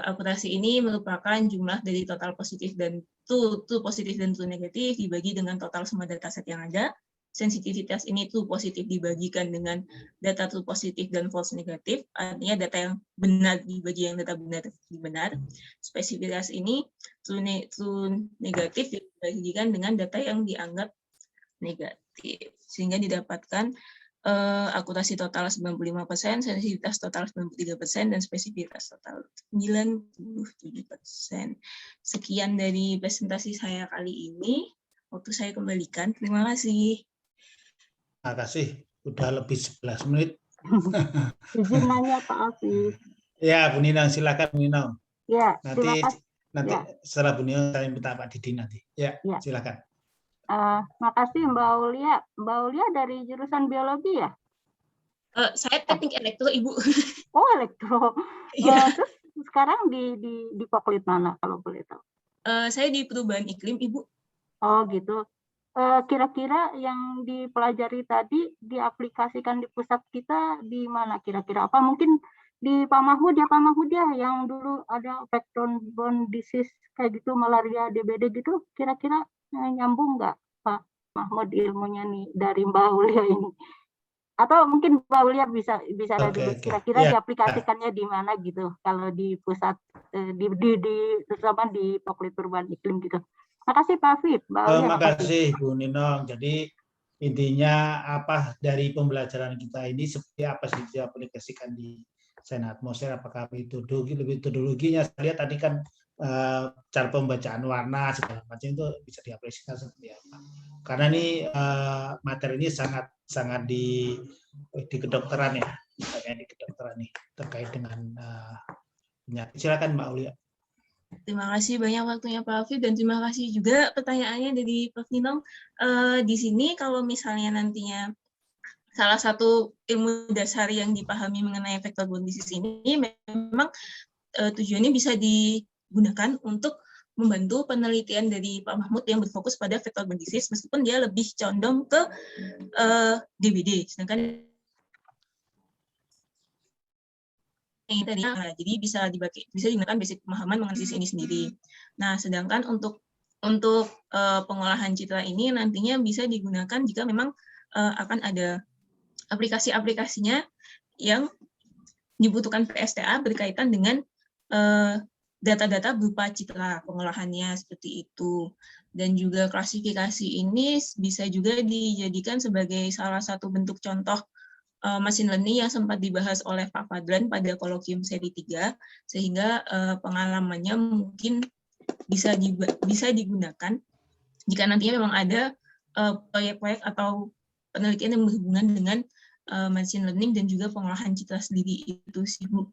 Akurasi ini merupakan jumlah dari total positif dan true positif dan true negatif dibagi dengan total semua dataset yang ada. Sensitivitas ini true positif dibagikan dengan data true positif dan false negatif, artinya data yang benar dibagi yang data benar. Spesifitas ini true negatif dibagikan dengan data yang dianggap negatif, sehingga didapatkan akurasi total 95%, sensitivitas total 93%, dan spesifitas total 97%. Sekian dari presentasi saya kali ini. Waktu saya kembalikan. Terima kasih. Terima kasih. Udah lebih 11 menit. Izin nanya Pak Afif. Ya, Bu Nina, silakan Bu Nina. Ya, nanti setelah Bu Nina saya minta Pak Didi nanti. Ya. Silakan. Makasih Mbak Aulia. Mbak Aulia dari jurusan biologi ya? Saya teknik elektro, Ibu. Oh, elektro. Terus sekarang di Poklit mana kalau boleh tahu? Saya di perubahan iklim, Ibu. Oh, gitu. Kira-kira yang dipelajari tadi diaplikasikan di pusat kita di mana kira-kira? Apa mungkin di Pak Mahmud ya yang dulu ada vector-borne disease kayak gitu, malaria, DBD gitu, kira-kira nyambung nggak Pak Mahmud ilmunya nih dari Mbak Aulia ini? Atau mungkin Mbak Aulia bisa dulu kira-kira diaplikasikannya di mana gitu kalau di pusat terutama di Poklit Perubahan Iklim gitu. Makasih Pak Afif, Mbak Aulia. Makasih Bu Ninong. Jadi intinya apa dari pembelajaran kita ini seperti apa sih diaplikasikan di sains atmosfer, apakah metodologinya saya lihat tadi kan cara pembacaan warna segala macam itu bisa diaplikasikan seperti apa. Karena ini materi ini sangat di kedokteran ya, misalnya di kedokteran nih terkait dengan penyakit. Silakan Mbak Aulia. Terima kasih banyak waktunya Pak Afif dan terima kasih juga pertanyaannya dari Prof. Ninong. Di sini kalau misalnya nantinya salah satu ilmu dasar yang dipahami mengenai vector-borne disease ini memang tujuannya bisa digunakan untuk membantu penelitian dari Pak Mahmud yang berfokus pada vector-borne disease meskipun dia lebih condong ke DBD. Sedangkan yang tadi, jadi bisa digunakan basic pemahaman mengenai disease ini sendiri. Nah, sedangkan untuk pengolahan citra ini nantinya bisa digunakan jika memang akan ada aplikasi-aplikasinya yang dibutuhkan PSTA berkaitan dengan data-data berupa citra pengolahannya seperti itu. Dan juga klasifikasi ini bisa juga dijadikan sebagai salah satu bentuk contoh machine learning yang sempat dibahas oleh Pak Fadlan pada kolokium seri 3, sehingga pengalamannya mungkin bisa digunakan jika nantinya memang ada proyek-proyek atau penelitian yang berhubungan dengan machine learning dan juga pengolahan citra sendiri itu sih Bu,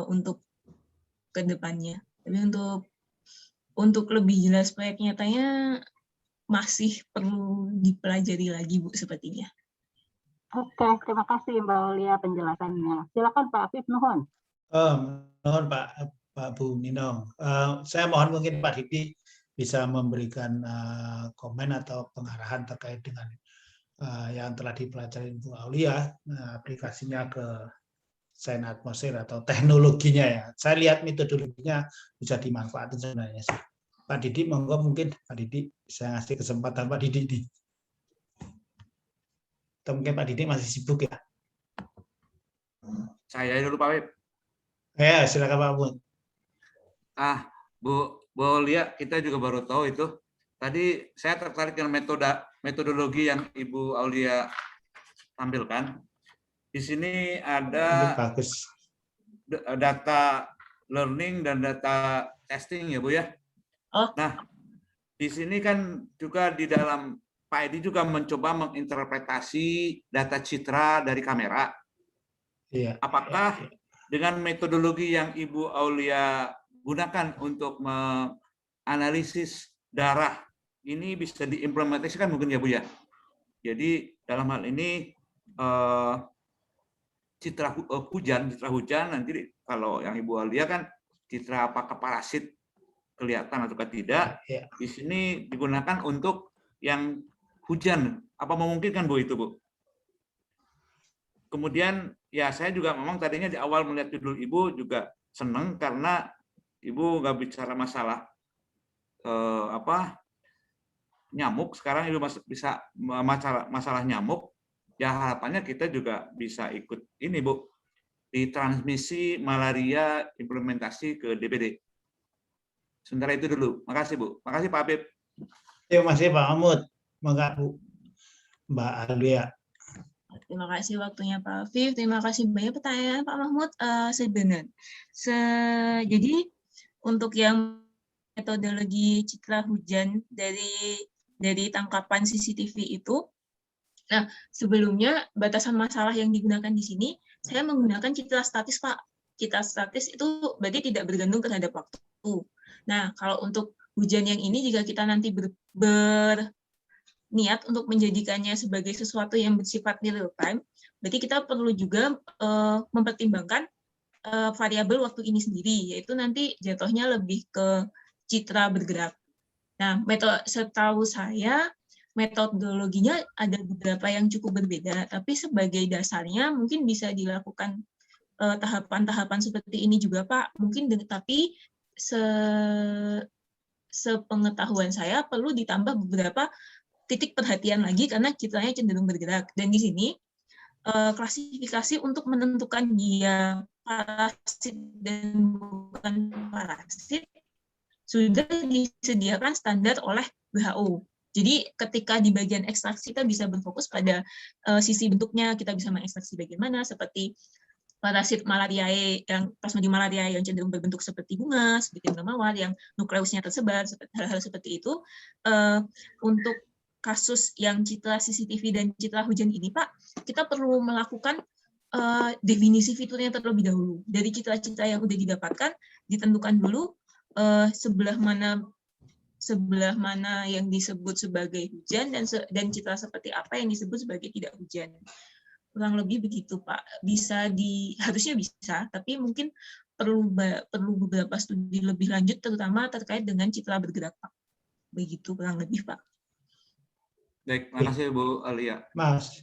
untuk kedepannya. Tapi untuk lebih jelas proyek nyatanya masih perlu dipelajari lagi Bu sepertinya. Oke, terima kasih Mbak Aulia penjelasannya. Silakan Pak Afif, nuhun. Mohon Pak Bu Ninong. Saya mohon mungkin Pak Didi bisa memberikan komen atau pengarahan terkait dengan yang telah dipelajari Bu Aulia, aplikasinya ke sains atmosfer atau teknologinya ya. Saya lihat metodologinya bisa dimanfaatkan sebenarnya sih. Pak Didi, monggo mungkin Pak Didi bisa ngasih kesempatan Pak Didi nih. Atau mungkin Pak Didi masih sibuk ya? Saya dulu Pak Wib. Ya, silakan Pak Bun. Bu Aulia, kita juga baru tahu itu. Tadi saya tertarik dengan metodologi yang Ibu Aulia tampilkan. Di sini ada data learning dan data testing ya Bu ya. Nah, di sini kan juga di dalam Pak Edi juga mencoba menginterpretasi data citra dari kamera. Apakah dengan metodologi yang Ibu Aulia gunakan untuk menganalisis darah ini bisa diimplementasikan mungkin ya Bu ya. Jadi dalam hal ini citra hujan nanti kalau yang Ibu Aulia kan citra apakah parasit kelihatan atau tidak. Di sini digunakan untuk yang hujan. Apa memungkinkan Bu itu Bu? Kemudian ya saya juga memang tadinya di awal melihat judul Ibu juga senang karena Ibu nggak bicara masalah nyamuk, sekarang Ibu bisa masalah nyamuk, ya harapannya kita juga bisa ikut ini Bu, di transmisi malaria implementasi ke DBD. Sementara itu dulu. Makasih Bu. Makasih Pak Habib. Terima kasih Pak Mahmud. Maka Bu Mbak Aulia. Terima kasih waktunya Pak Afif. Terima kasih banyak pertanyaan Pak Mahmud. Jadi untuk yang metodologi citra hujan dari tangkapan CCTV itu, nah sebelumnya batasan masalah yang digunakan di sini, saya menggunakan citra statis Pak. Citra statis itu berarti tidak bergantung terhadap waktu. Nah kalau untuk hujan yang ini, jika kita nanti berniat untuk menjadikannya sebagai sesuatu yang bersifat real time, berarti kita perlu juga mempertimbangkan variabel waktu ini sendiri, yaitu nanti jatuhnya lebih ke citra bergerak. Nah, setahu saya metodologinya ada beberapa yang cukup berbeda, tapi sebagai dasarnya mungkin bisa dilakukan tahapan-tahapan seperti ini juga Pak. Mungkin tapi sepengetahuan saya perlu ditambah beberapa titik perhatian lagi karena citranya cenderung bergerak. Dan di sini klasifikasi untuk menentukan dia parasit dan bukan parasit sudah disediakan standar oleh WHO. Jadi ketika di bagian ekstraksi kita bisa berfokus pada sisi bentuknya, kita bisa mengekstraksi bagaimana seperti parasit malariae yang Plasmodium malariae yang cenderung berbentuk seperti bunga, seperti bunga mawar yang nukleusnya tersebar, hal-hal seperti itu. Untuk kasus yang citra CCTV dan citra hujan ini, Pak, kita perlu melakukan definisi fiturnya terlebih dahulu. Dari citra-citra yang sudah didapatkan, ditentukan dulu sebelah mana yang disebut sebagai hujan dan citra seperti apa yang disebut sebagai tidak hujan. Kurang lebih begitu, Pak. Harusnya bisa, tapi mungkin perlu beberapa studi lebih lanjut, terutama terkait dengan citra bergerak, Pak. Begitu kurang lebih, Pak. Baik, terima kasih Bu Alia. Mas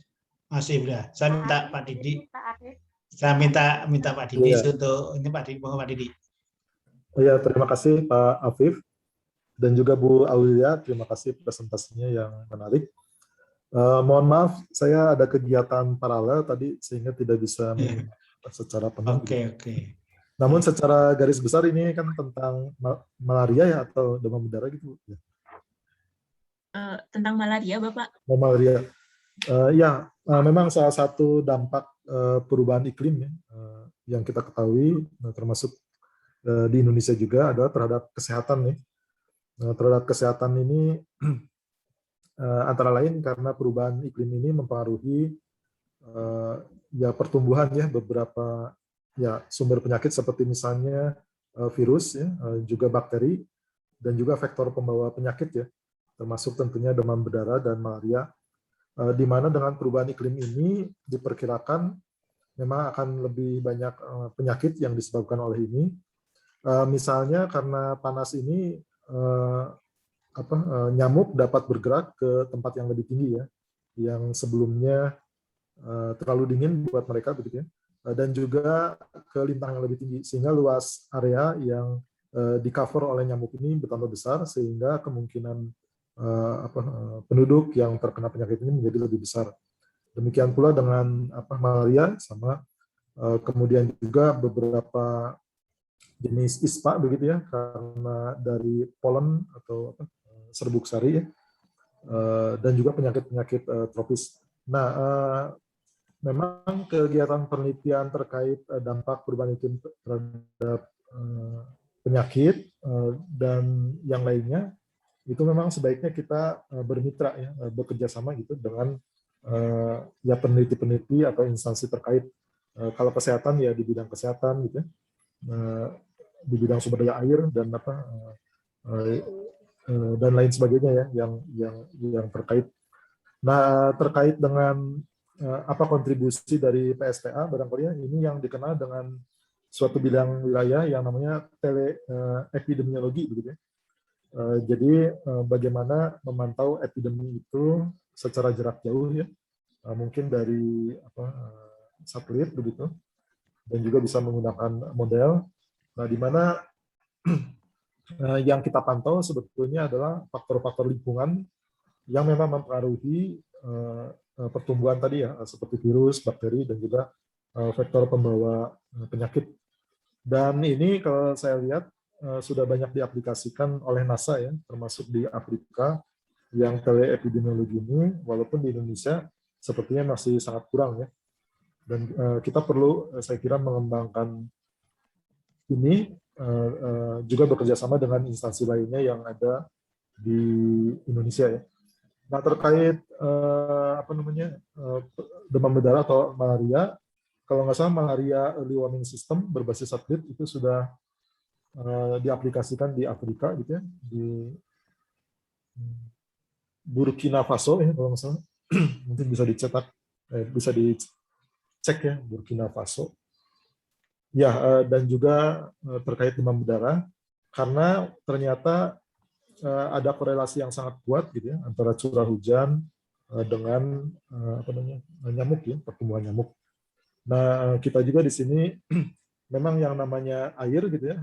Ibra, saya minta Pak Didi. Saya minta Pak Didi untuk ini Pak Didi. Oh ya, terima kasih Pak Afif dan juga Bu Aulia. Terima kasih presentasinya yang menarik. Mohon maaf, saya ada kegiatan paralel tadi sehingga tidak bisa secara penuh. Oke. Namun secara garis besar ini kan tentang malaria ya atau demam berdarah gitu. Tentang malaria, Bapak? Malaria. Memang salah satu dampak perubahan iklim yang kita ketahui, termasuk di Indonesia juga adalah terhadap kesehatan nih. Terhadap kesehatan ini antara lain karena perubahan iklim ini mempengaruhi pertumbuhan beberapa sumber penyakit seperti misalnya virus juga bakteri dan juga faktor pembawa penyakit termasuk tentunya demam berdarah dan malaria, di mana dengan perubahan iklim ini diperkirakan memang akan lebih banyak penyakit yang disebabkan oleh ini. Misalnya karena panas ini nyamuk dapat bergerak ke tempat yang lebih tinggi yang sebelumnya terlalu dingin buat mereka begitu dan juga ke lintang yang lebih tinggi sehingga luas area yang di cover oleh nyamuk ini bertambah besar sehingga kemungkinan penduduk yang terkena penyakit ini menjadi lebih besar. Demikian pula dengan malaria sama kemudian juga beberapa jenis ispa begitu karena dari polen atau serbuk sari dan juga penyakit-penyakit tropis. Nah, memang kegiatan penelitian terkait dampak perubahan iklim terhadap penyakit dan yang lainnya itu memang sebaiknya kita bermitra bekerja sama gitu dengan peneliti-peneliti atau instansi terkait. Kalau kesehatan di bidang kesehatan gitu di bidang sumber daya air dan lain sebagainya yang terkait. Nah, terkait dengan apa kontribusi dari PSPA barangkali ini yang dikenal dengan suatu bidang wilayah yang namanya teleepidemiologi begitu jadi bagaimana memantau epidemi itu secara jarak jauh mungkin dari satelit begitu dan juga bisa menggunakan model di mana yang kita pantau sebetulnya adalah faktor-faktor lingkungan yang memang mempengaruhi pertumbuhan tadi seperti virus, bakteri, dan juga faktor pembawa penyakit. Dan ini kalau saya lihat sudah banyak diaplikasikan oleh NASA termasuk di Afrika yang teleepidemiologi ini, walaupun di Indonesia sepertinya masih sangat kurang Dan kita perlu, saya kira, mengembangkan ini juga bekerja sama dengan instansi lainnya yang ada di Indonesia Nah, terkait demam berdarah atau malaria, kalau nggak salah malaria early warning system berbasis satelit itu sudah diaplikasikan di Afrika gitu di Burkina Faso kalau nggak salah. Mungkin bisa dicetak, bisa dicek Burkina Faso. Dan juga terkait demam berdarah, karena ternyata ada korelasi yang sangat kuat gitu antara curah hujan dengan nyamuk pertumbuhan nyamuk. Nah, kita juga di sini memang yang namanya air gitu ya,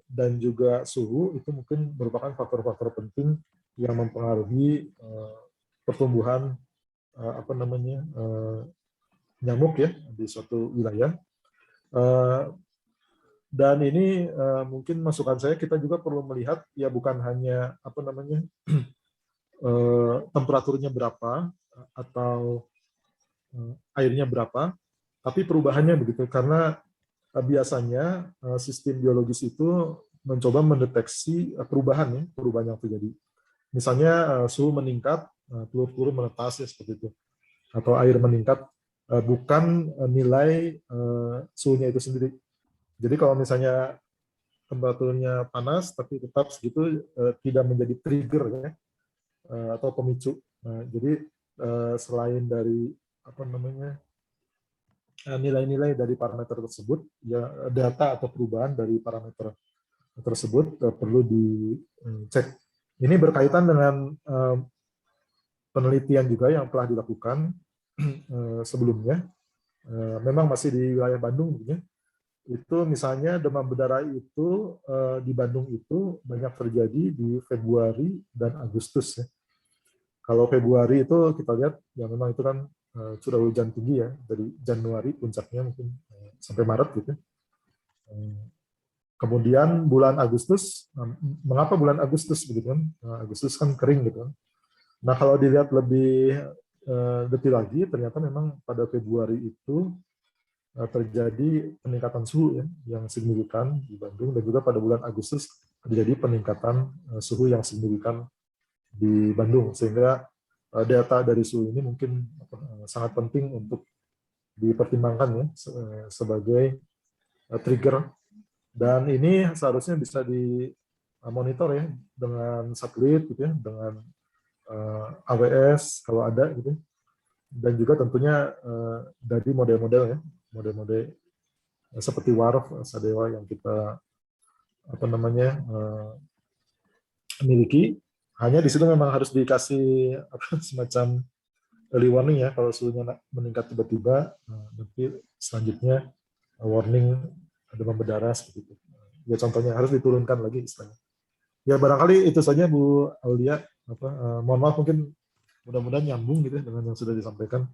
dan juga suhu itu mungkin merupakan faktor-faktor penting yang mempengaruhi pertumbuhan apa namanya nyamuk ya di suatu wilayah. Dan ini mungkin masukan saya, kita juga perlu melihat ya bukan hanya apa namanya temperaturnya berapa atau airnya berapa, tapi perubahannya begitu, karena biasanya sistem biologis itu mencoba mendeteksi perubahan yang terjadi. Misalnya suhu meningkat, telur-telur menetas ya seperti itu, atau air meningkat, bukan nilai suhunya itu sendiri. Jadi kalau misalnya temperaturnya panas tapi tetap segitu, tidak menjadi trigger ya, atau pemicu. Nah, jadi selain dari apa namanya nilai-nilai dari parameter tersebut, ya data atau perubahan dari parameter tersebut perlu dicek. Ini berkaitan dengan penelitian juga yang telah dilakukan sebelumnya. Memang masih di wilayah Bandung, gitu. Itu misalnya demam berdarah itu di Bandung itu banyak terjadi di Februari dan Agustus ya. Kalau Februari itu kita lihat ya memang itu kan curah hujan tinggi ya, dari Januari puncaknya mungkin sampai Maret gitu. Kemudian bulan Agustus, mengapa bulan Agustus begitu kan? Agustus kan kering gitu kan. Nah kalau dilihat lebih detail lagi, ternyata memang pada Februari itu terjadi peningkatan suhu ya, yang signifikan di Bandung, dan juga pada bulan Agustus terjadi peningkatan suhu yang signifikan di Bandung, sehingga data dari suhu ini mungkin sangat penting untuk dipertimbangkan ya sebagai trigger, dan ini seharusnya bisa dimonitor ya dengan satelit gitu ya, dengan AWS kalau ada gitu, dan juga tentunya dari model-model ya, model-model seperti WARF, Sadewa yang kita apa namanya miliki. Hanya di situ memang harus dikasih semacam early warning ya, kalau suhunya meningkat tiba-tiba, nanti selanjutnya warning demam berdarah seperti itu. Ya contohnya harus diturunkan lagi istilahnya. Ya barangkali itu saja Bu Aulia. Mohon maaf mungkin mudah-mudahan nyambung gitu dengan yang sudah disampaikan.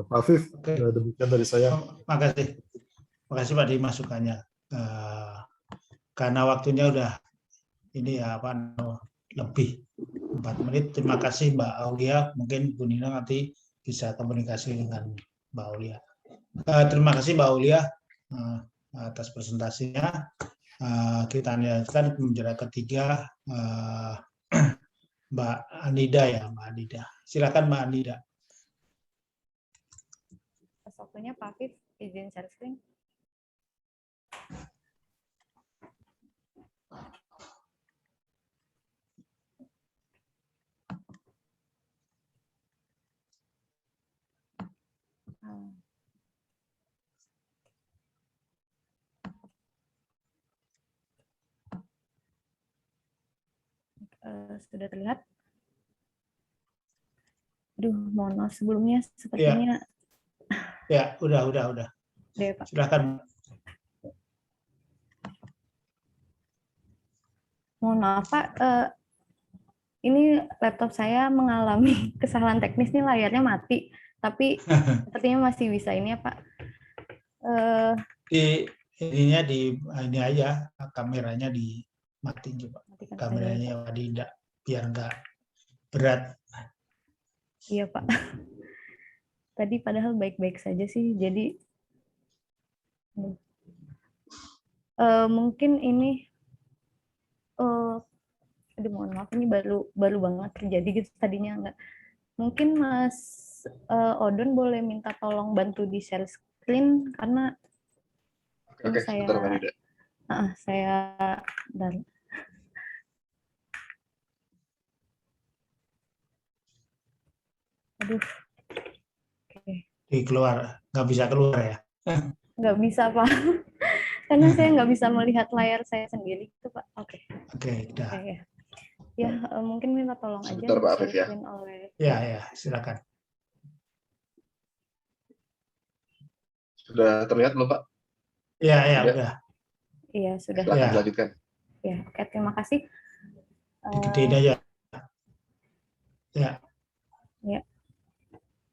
Pak Afif, demikian dari saya. Makasih Pak di masukannya. Karena waktunya udah ini ya lebih 4 menit. Terima kasih Mbak Aulia. Mungkin Bu Nina nanti bisa komunikasi dengan Mbak Aulia. Terima kasih Mbak Aulia atas presentasinya. Kita lanjutkan pembicara ketiga, Mbak Anida ya, Mbak Anida. Silakan Mbak Anida. Waktunya Pak Afif, izin share screen. Sudah terlihat? Aduh, mohon maaf sebelumnya sepertinya. Ya, udah. Deh, Pak. Silakan. Mohon maaf Pak, ini laptop saya mengalami kesalahan teknis nih, layarnya mati, tapi sepertinya masih bisa ini ya Pak. Ini aja, kameranya dimatiin coba. Kameranya tidak, biar nggak berat. Iya Pak. Tadi padahal baik-baik saja sih, jadi mungkin ini, aduh mohon maaf ini baru banget terjadi gitu tadinya enggak. Mungkin Mas Odon boleh minta tolong bantu di share screen karena saya dan aduh. Keluar, nggak bisa keluar ya? Nggak bisa Pak, karena saya nggak bisa melihat layar saya sendiri itu Pak. Oke, udah. Ya mungkin minta tolong sebentar, aja Pak Afif ya. oleh. Ya, silakan. Sudah terlihat belum, Pak? Iya, udah. Iya, sudah. Silakan lanjutkan. Ya, oke, terima kasih. Digedein aja. Ya. Ya,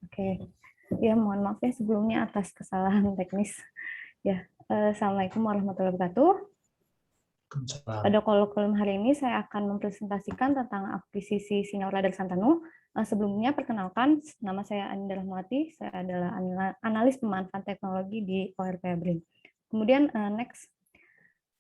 oke. Ya, mohon maaf ya sebelumnya atas kesalahan teknis. Ya, Assalamualaikum warahmatullahi wabarakatuh. Pada kolokvium hari ini saya akan mempresentasikan tentang akuisisi sinyal radar Santanu. Sebelumnya perkenalkan, nama saya Anindya Rahmawati, saya adalah analis pemanfaatan teknologi di ORP BRIN. Kemudian next,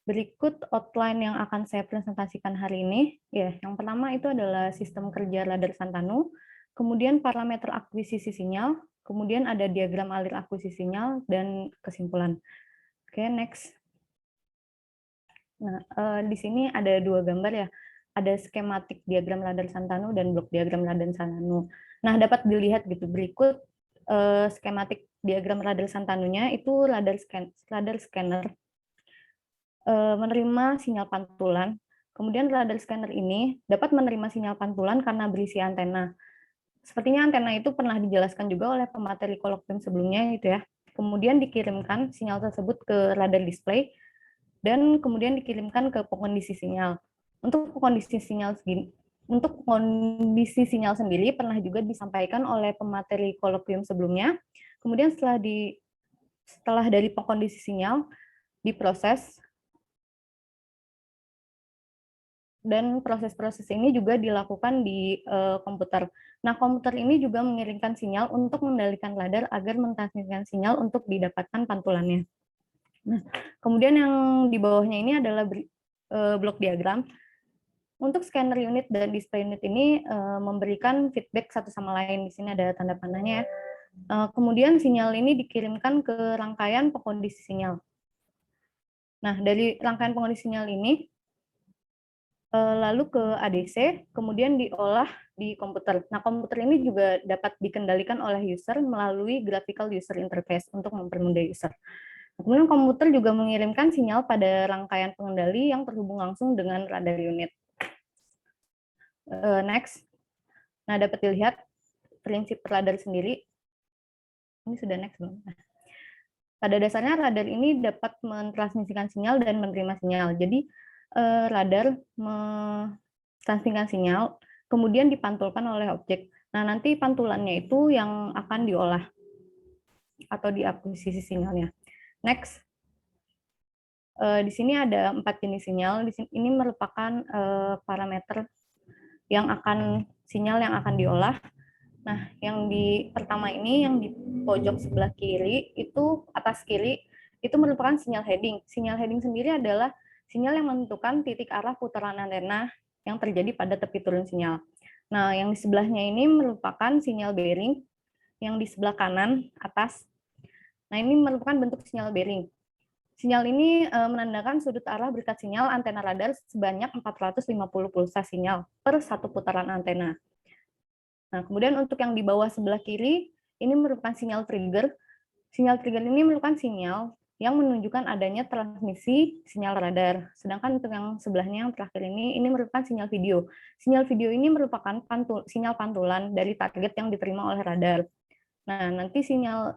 berikut outline yang akan saya presentasikan hari ini. Ya, yang pertama itu adalah sistem kerja radar Santanu, kemudian parameter akuisisi sinyal, kemudian ada diagram alir akuisisi sinyal dan kesimpulan. Oke, next. Nah, di sini ada dua gambar ya. Ada skematik diagram radar Santanu dan blok diagram radar Santanu. Nah, dapat dilihat gitu berikut skematik diagram radar Santanunya itu radar scanner menerima sinyal pantulan. Kemudian radar scanner ini dapat menerima sinyal pantulan karena berisi antena. Sepertinya antena itu pernah dijelaskan juga oleh pemateri kolokvium sebelumnya gitu ya. Kemudian dikirimkan sinyal tersebut ke radar display dan kemudian dikirimkan ke pengkondisi sinyal. Untuk kondisi sinyal sendiri pernah juga disampaikan oleh pemateri kolokvium sebelumnya. Kemudian setelah dari pengkondisi sinyal diproses, dan proses-proses ini juga dilakukan di komputer. Nah, komputer ini juga mengirimkan sinyal untuk mengendalikan radar agar mentransmisikan sinyal untuk didapatkan pantulannya. Nah, kemudian yang di bawahnya ini adalah blok diagram. Untuk scanner unit dan display unit ini memberikan feedback satu sama lain. Di sini ada tanda panahnya. Kemudian sinyal ini dikirimkan ke rangkaian pengkondisi sinyal. Nah, dari rangkaian pengkondisi sinyal ini lalu ke ADC, kemudian diolah di komputer. Nah, komputer ini juga dapat dikendalikan oleh user melalui graphical user interface untuk mempermudah user. Kemudian komputer juga mengirimkan sinyal pada rangkaian pengendali yang terhubung langsung dengan radar unit. Next. Nah, dapat dilihat prinsip radar sendiri. Ini sudah next belum? Pada dasarnya radar ini dapat mentransmisikan sinyal dan menerima sinyal. Jadi radar mentransmisikan sinyal, kemudian dipantulkan oleh objek. Nah, nanti pantulannya itu yang akan diolah atau diakuisisi sinyalnya. Next, di sini ada 4 jenis sinyal. Ini merupakan parameter sinyal yang akan diolah. Nah, yang di pertama ini, yang di pojok sebelah kiri, itu atas kiri, itu merupakan sinyal heading. Sinyal heading sendiri adalah sinyal yang menentukan titik arah putaran antena yang terjadi pada tepi turun sinyal. Nah, yang di sebelahnya ini merupakan sinyal bearing, yang di sebelah kanan atas. Nah, ini merupakan bentuk sinyal bearing. Sinyal ini menandakan sudut arah berkat sinyal antena radar sebanyak 450 pulsa sinyal per satu putaran antena. Nah, kemudian untuk yang di bawah sebelah kiri, ini merupakan sinyal trigger. Sinyal trigger ini merupakan sinyal yang menunjukkan adanya transmisi sinyal radar. Sedangkan untuk yang sebelahnya, yang terakhir ini merupakan sinyal video. Sinyal video ini merupakan sinyal pantulan dari target yang diterima oleh radar. Nah, nanti sinyal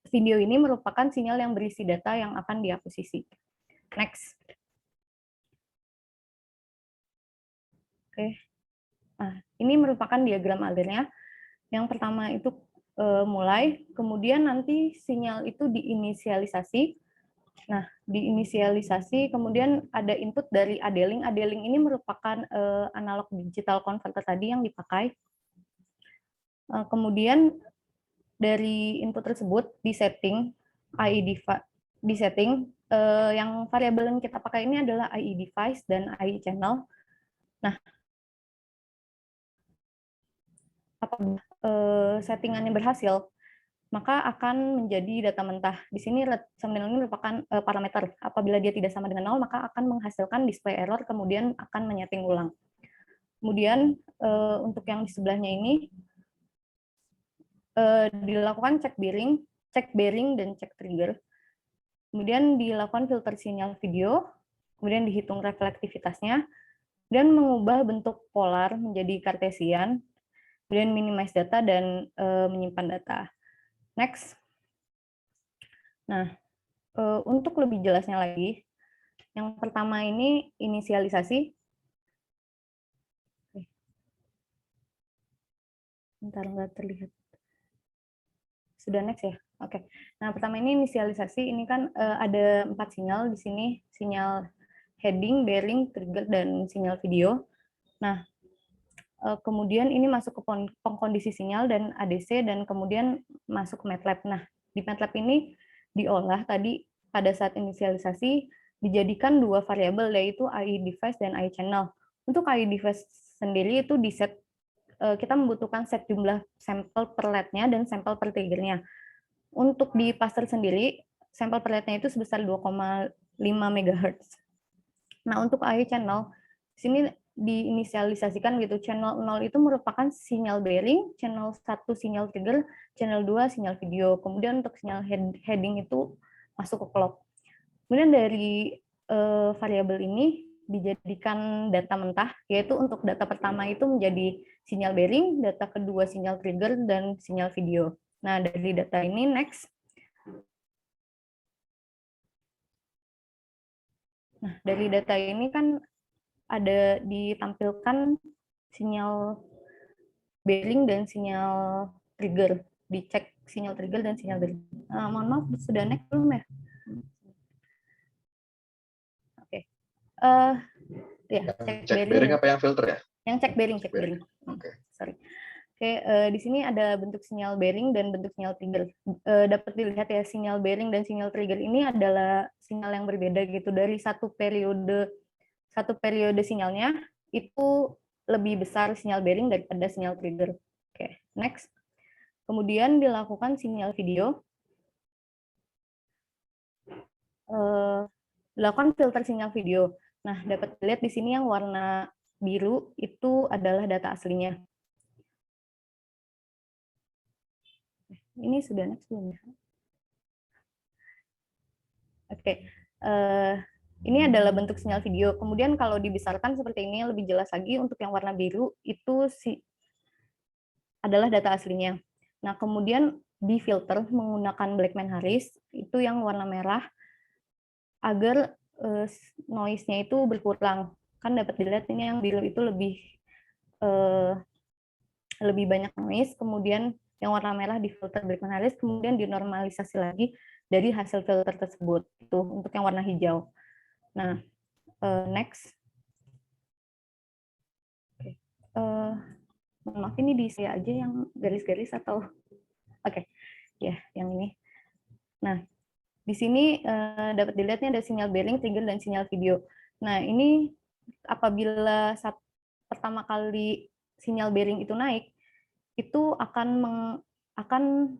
video ini merupakan sinyal yang berisi data yang akan diakuisisi. Next. Oke. Nah, ini merupakan diagram alirnya. Yang pertama itu mulai, kemudian nanti sinyal itu diinisialisasi. Nah, diinisialisasi, kemudian ada input dari AD-Link. AD-Link ini merupakan analog digital converter tadi yang dipakai. Kemudian dari input tersebut disetting yang variabel yang kita pakai ini adalah IE device dan IE channel. Nah, apabila settingannya berhasil, maka akan menjadi data mentah. Di sini sambil ini merupakan parameter. Apabila dia tidak sama dengan 0, maka akan menghasilkan display error, kemudian akan menyeting ulang. Kemudian untuk yang di sebelahnya ini dilakukan cek bearing dan cek trigger. Kemudian dilakukan filter sinyal video, kemudian dihitung reflektivitasnya, dan mengubah bentuk polar menjadi kartesian, kemudian minimize data dan menyimpan data. Next. Nah, untuk lebih jelasnya lagi, yang pertama ini inisialisasi. Bentar, nggak terlihat. Sudah next ya? Oke. Nah, pertama ini inisialisasi. Ini kan ada 4 sinyal di sini. Sinyal heading, bearing, trigger, dan sinyal video. Nah, kemudian ini masuk ke pengkondisi sinyal dan ADC, dan kemudian masuk ke MATLAB. Nah, di MATLAB ini diolah tadi pada saat inisialisasi dijadikan 2 variabel, yaitu AI device dan AI channel. Untuk AI device sendiri itu di set, kita membutuhkan set jumlah sampel per LED-nya dan sampel per trigger-nya. Untuk di parser sendiri, sampel per LED-nya itu sebesar 2,5 MHz. Nah, untuk AI channel, di sini diinisialisasikan gitu. Channel 0 itu merupakan sinyal bearing, channel 1 sinyal trigger, channel 2 sinyal video. Kemudian untuk sinyal heading itu masuk ke clock. Kemudian dari variabel ini dijadikan data mentah, yaitu untuk data pertama itu menjadi sinyal bearing, data kedua sinyal trigger, dan sinyal video. Nah, dari data ini, next. Nah, dari data ini kan ada ditampilkan sinyal bearing dan sinyal trigger. Dicek sinyal trigger dan sinyal bearing. Mohon maaf, sudah next belum ya? Oke. Ya, cek bearing apa yang filter ya? Yang cek bearing, cek bearing. Oke. Sorry. Oke, di sini ada bentuk sinyal bearing dan bentuk sinyal trigger. Dapat dilihat ya, sinyal bearing dan sinyal trigger ini adalah sinyal yang berbeda gitu. Dari satu periode sinyalnya itu lebih besar sinyal bearing daripada sinyal trigger. Oke, next. Kemudian dilakukan sinyal video. Dilakukan filter sinyal video. Nah, dapat dilihat di sini yang warna biru itu adalah data aslinya. Ini sudah next belum ya? Oke. Ini adalah bentuk sinyal video. Kemudian kalau dibesarkan seperti ini lebih jelas lagi, untuk yang warna biru itu adalah data aslinya. Nah, kemudian difilter menggunakan Blackman-Harris, itu yang warna merah, agar noise-nya itu berkurang. Kan dapat dilihat ini yang biru itu lebih banyak noise, kemudian yang warna merah difilter Blackman-Harris, kemudian dinormalisasi lagi dari hasil filter tersebut. Itu untuk yang warna hijau. Nah, next. Oke. Maaf, ini di saya aja yang garis-garis atau... Oke, ya, yang ini. Nah, di sini dapat dilihatnya ada sinyal bearing, trigger, dan sinyal video. Nah, ini apabila pertama kali sinyal bearing itu naik, itu akan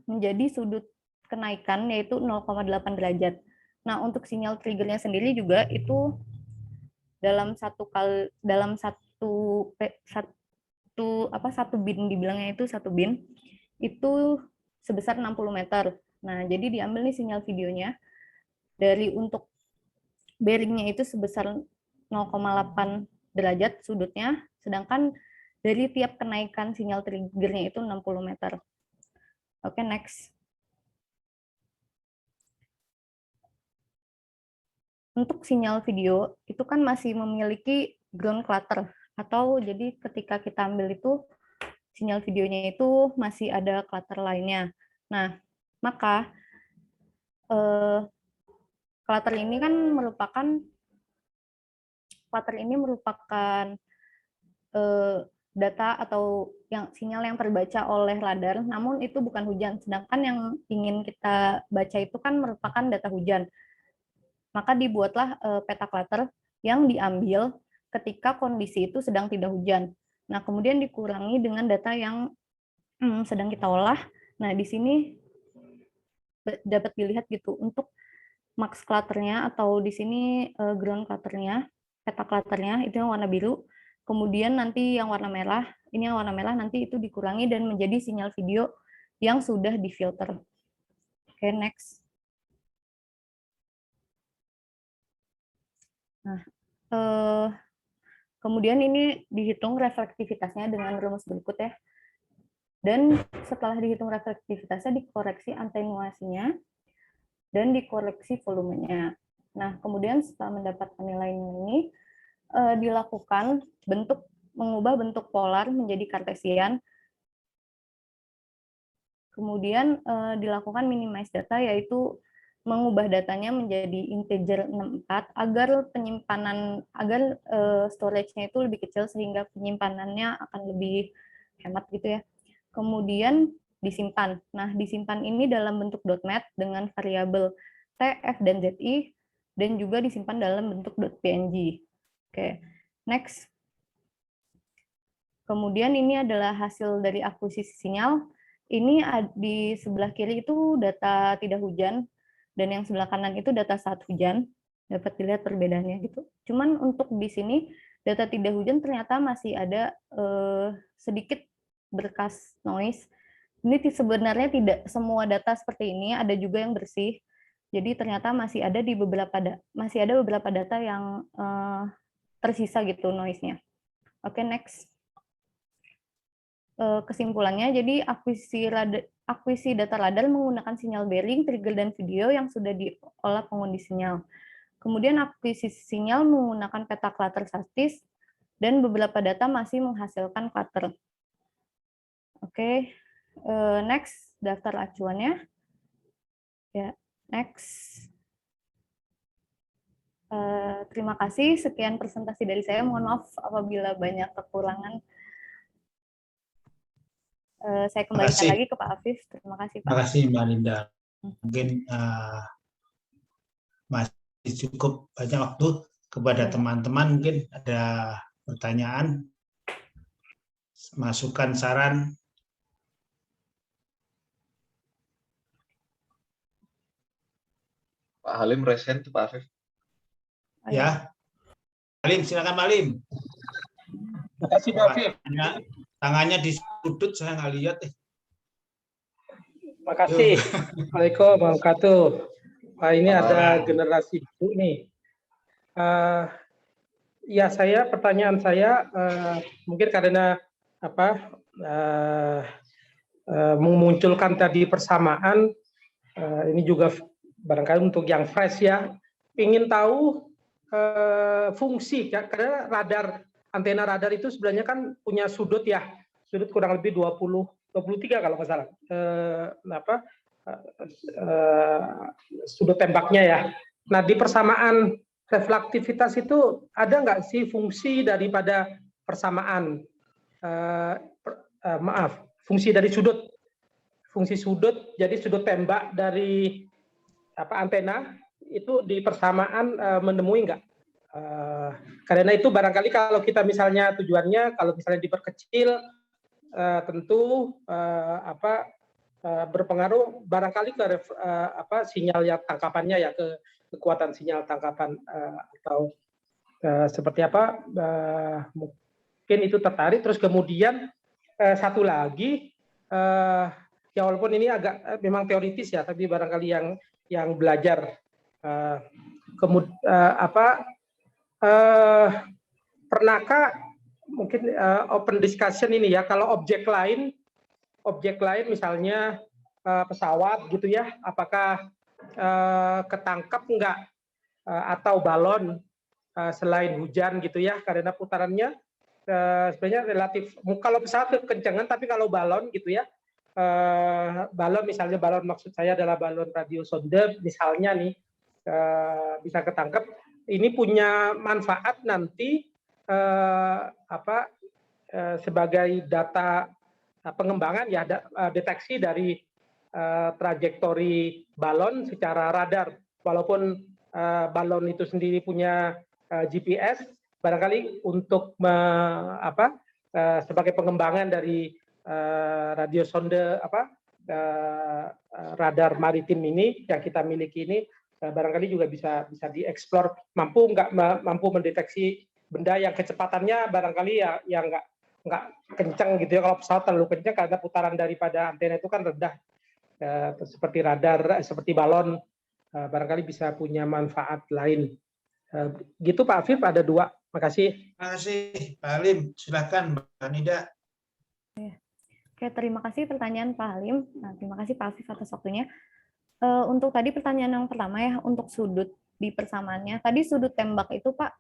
menjadi sudut kenaikan, yaitu 0,8 derajat. Nah, untuk sinyal triggernya sendiri juga itu dalam satu bin, dibilangnya itu satu bin, itu sebesar 60 meter. Nah, jadi diambil nih sinyal videonya, dari untuk bearingnya itu sebesar 0,8 derajat sudutnya, sedangkan dari tiap kenaikan sinyal triggernya itu 60 meter. Oke, next. Untuk sinyal video itu kan masih memiliki ground clutter, atau jadi ketika kita ambil itu sinyal videonya itu masih ada clutter lainnya. Nah, maka clutter ini merupakan data atau sinyal yang terbaca oleh radar, namun itu bukan hujan. Sedangkan yang ingin kita baca itu kan merupakan data hujan. Maka dibuatlah peta clutter yang diambil ketika kondisi itu sedang tidak hujan. Nah, kemudian dikurangi dengan data yang sedang kita olah. Nah, di sini dapat dilihat gitu untuk max clutternya, atau di sini ground clutternya, peta clutternya itu yang warna biru. Kemudian nanti yang warna merah, ini yang warna merah nanti itu dikurangi dan menjadi sinyal video yang sudah difilter. Oke, next. Nah, kemudian ini dihitung reflektivitasnya dengan rumus berikut ya. Dan setelah dihitung reflektivitasnya, dikoreksi atenuasinya. dan dikoreksi volumenya. Nah, kemudian setelah mendapatkan nilai-nilai ini, dilakukan mengubah bentuk polar menjadi kartesian. Kemudian dilakukan minimize data, yaitu mengubah datanya menjadi integer 64 agar storage-nya itu lebih kecil sehingga penyimpanannya akan lebih hemat gitu ya. Kemudian disimpan. Nah, disimpan ini dalam bentuk .mat dengan variabel t, f, dan zi, dan juga disimpan dalam bentuk .png. Oke, next. Kemudian ini adalah hasil dari akuisisi sinyal. Ini di sebelah kiri itu data tidak hujan, dan yang sebelah kanan itu data saat hujan. Dapat dilihat perbedaannya gitu. Cuman untuk di sini data tidak hujan ternyata masih ada sedikit berkas noise. Ini sebenarnya tidak semua data seperti ini, ada juga yang bersih. Jadi ternyata masih ada beberapa data yang tersisa gitu noise-nya. Oke, next. Kesimpulannya, jadi akuisisi data radar menggunakan sinyal bearing, trigger, dan video yang sudah diolah pengundi sinyal. Kemudian akuisisi sinyal menggunakan peta clutter statis, dan beberapa data masih menghasilkan clutter. Oke, next, daftar acuannya. Ya, next. Terima kasih, sekian presentasi dari saya. Mohon maaf apabila banyak kekurangan. Saya kembalikan lagi ke Pak Afif. Terima kasih, Pak. Terima kasih, Mbak Linda. Mungkin masih cukup banyak waktu kepada teman-teman. Mungkin ada pertanyaan, masukan, saran. Pak Halim resen tuh Pak Afif. Ya, Halim, silakan Pak Halim. Terima kasih Pak Afif. Tangannya di sudut, saya nggak lihat. Terima kasih. Waalaikumsalam warahmatullahi wabarakatuh. Pak, ini ada generasi baru nih. Ya, pertanyaan saya mungkin karena memunculkan tadi persamaan, ini juga barangkali untuk yang fresh ya, ingin tahu fungsi, karena antena radar itu sebenarnya kan punya sudut ya, sudut kurang lebih 23 kalau nggak salah, sudut tembaknya ya. Nah, di persamaan reflektivitas itu ada nggak sih fungsi daripada persamaan, fungsi dari sudut, fungsi sudut, jadi sudut tembak dari antena itu di persamaan menemui nggak? Karena itu barangkali kalau kita misalnya tujuannya kalau misalnya diperkecil tentu berpengaruh barangkali ke sinyal yang tangkapannya ya, ke kekuatan sinyal tangkapan atau seperti apa, mungkin itu tertarik. Terus kemudian satu lagi ya, walaupun ini agak memang teoritis ya, tapi barangkali yang belajar pernahkah mungkin open discussion ini ya, kalau objek lain misalnya pesawat gitu ya, apakah ketangkep enggak, atau balon selain hujan gitu ya, karena putarannya sebenarnya relatif, kalau pesawat kekencangan, tapi kalau balon gitu ya, balon misalnya, balon maksud saya adalah balon radiosonde misalnya nih, bisa ketangkep, ini punya manfaat nanti sebagai data pengembangan ya, deteksi dari trajektori balon secara radar, walaupun balon itu sendiri punya GPS, barangkali untuk sebagai pengembangan dari radiosonde radar maritim ini yang kita miliki ini, barangkali juga bisa dieksplor, mampu mendeteksi benda yang kecepatannya barangkali ya yang nggak kencang gitu ya. Kalau pesawat terlalu kencang karena putaran daripada antena itu kan rendah, seperti radar, seperti balon, barangkali bisa punya manfaat lain. Gitu Pak Afif, ada 2. Makasih. Terima kasih Pak Halim. Silakan Mbak Nida. Oke, terima kasih pertanyaan Pak Halim. Nah, terima kasih Pak Afif atas waktunya. Untuk tadi pertanyaan yang pertama ya, untuk sudut di persamaannya. Tadi sudut tembak itu Pak,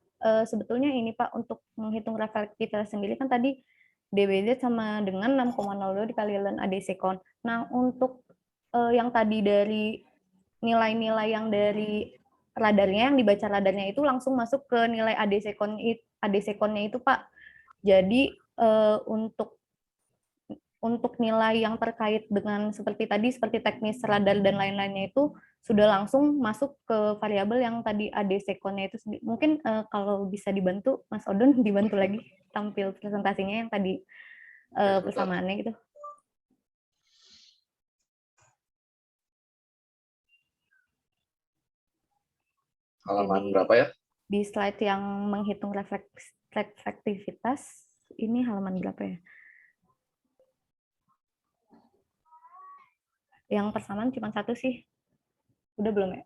sebetulnya ini Pak, untuk menghitung reflektivitas sendiri kan tadi DBZ sama dengan 6,02 dikali ln AD sekon. Nah, untuk yang tadi dari nilai-nilai yang dari radarnya, yang dibaca radarnya itu langsung masuk ke nilai AD sekonnya itu Pak. Jadi untuk nilai yang terkait dengan seperti tadi, seperti teknis radar dan lain-lainnya itu sudah langsung masuk ke variabel yang tadi AD sekonnya itu sendiri. Mungkin kalau bisa dibantu, Mas Odon dibantu lagi tampil presentasinya yang tadi persamaannya gitu. Halaman berapa ya? Di slide yang menghitung reflektivitas, ini halaman berapa ya? Yang persamaan cuma satu sih. Udah belum ya?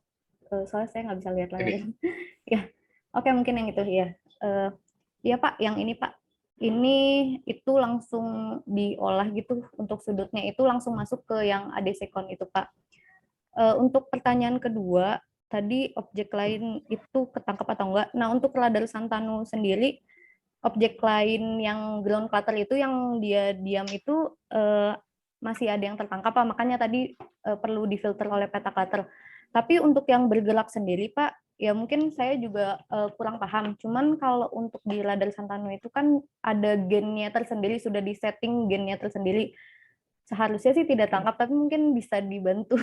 Soalnya saya nggak bisa lihat layar. Ya, oke, mungkin yang itu ya. Iya Pak, yang ini Pak. Ini itu langsung diolah gitu untuk sudutnya itu langsung masuk ke yang AD sekon itu Pak. Untuk pertanyaan kedua, tadi objek lain itu ketangkap atau enggak? Nah, untuk radar Santanu sendiri, objek lain yang ground clutter itu yang dia diam itu masih ada yang tertangkap Pak, makanya tadi perlu difilter oleh peta clutter. Tapi untuk yang bergerak sendiri Pak, ya mungkin saya juga kurang paham. Cuman kalau untuk di radar Santanu itu kan ada gennya tersendiri, sudah disetting gennya tersendiri. Seharusnya sih tidak tangkap, tapi mungkin bisa dibantu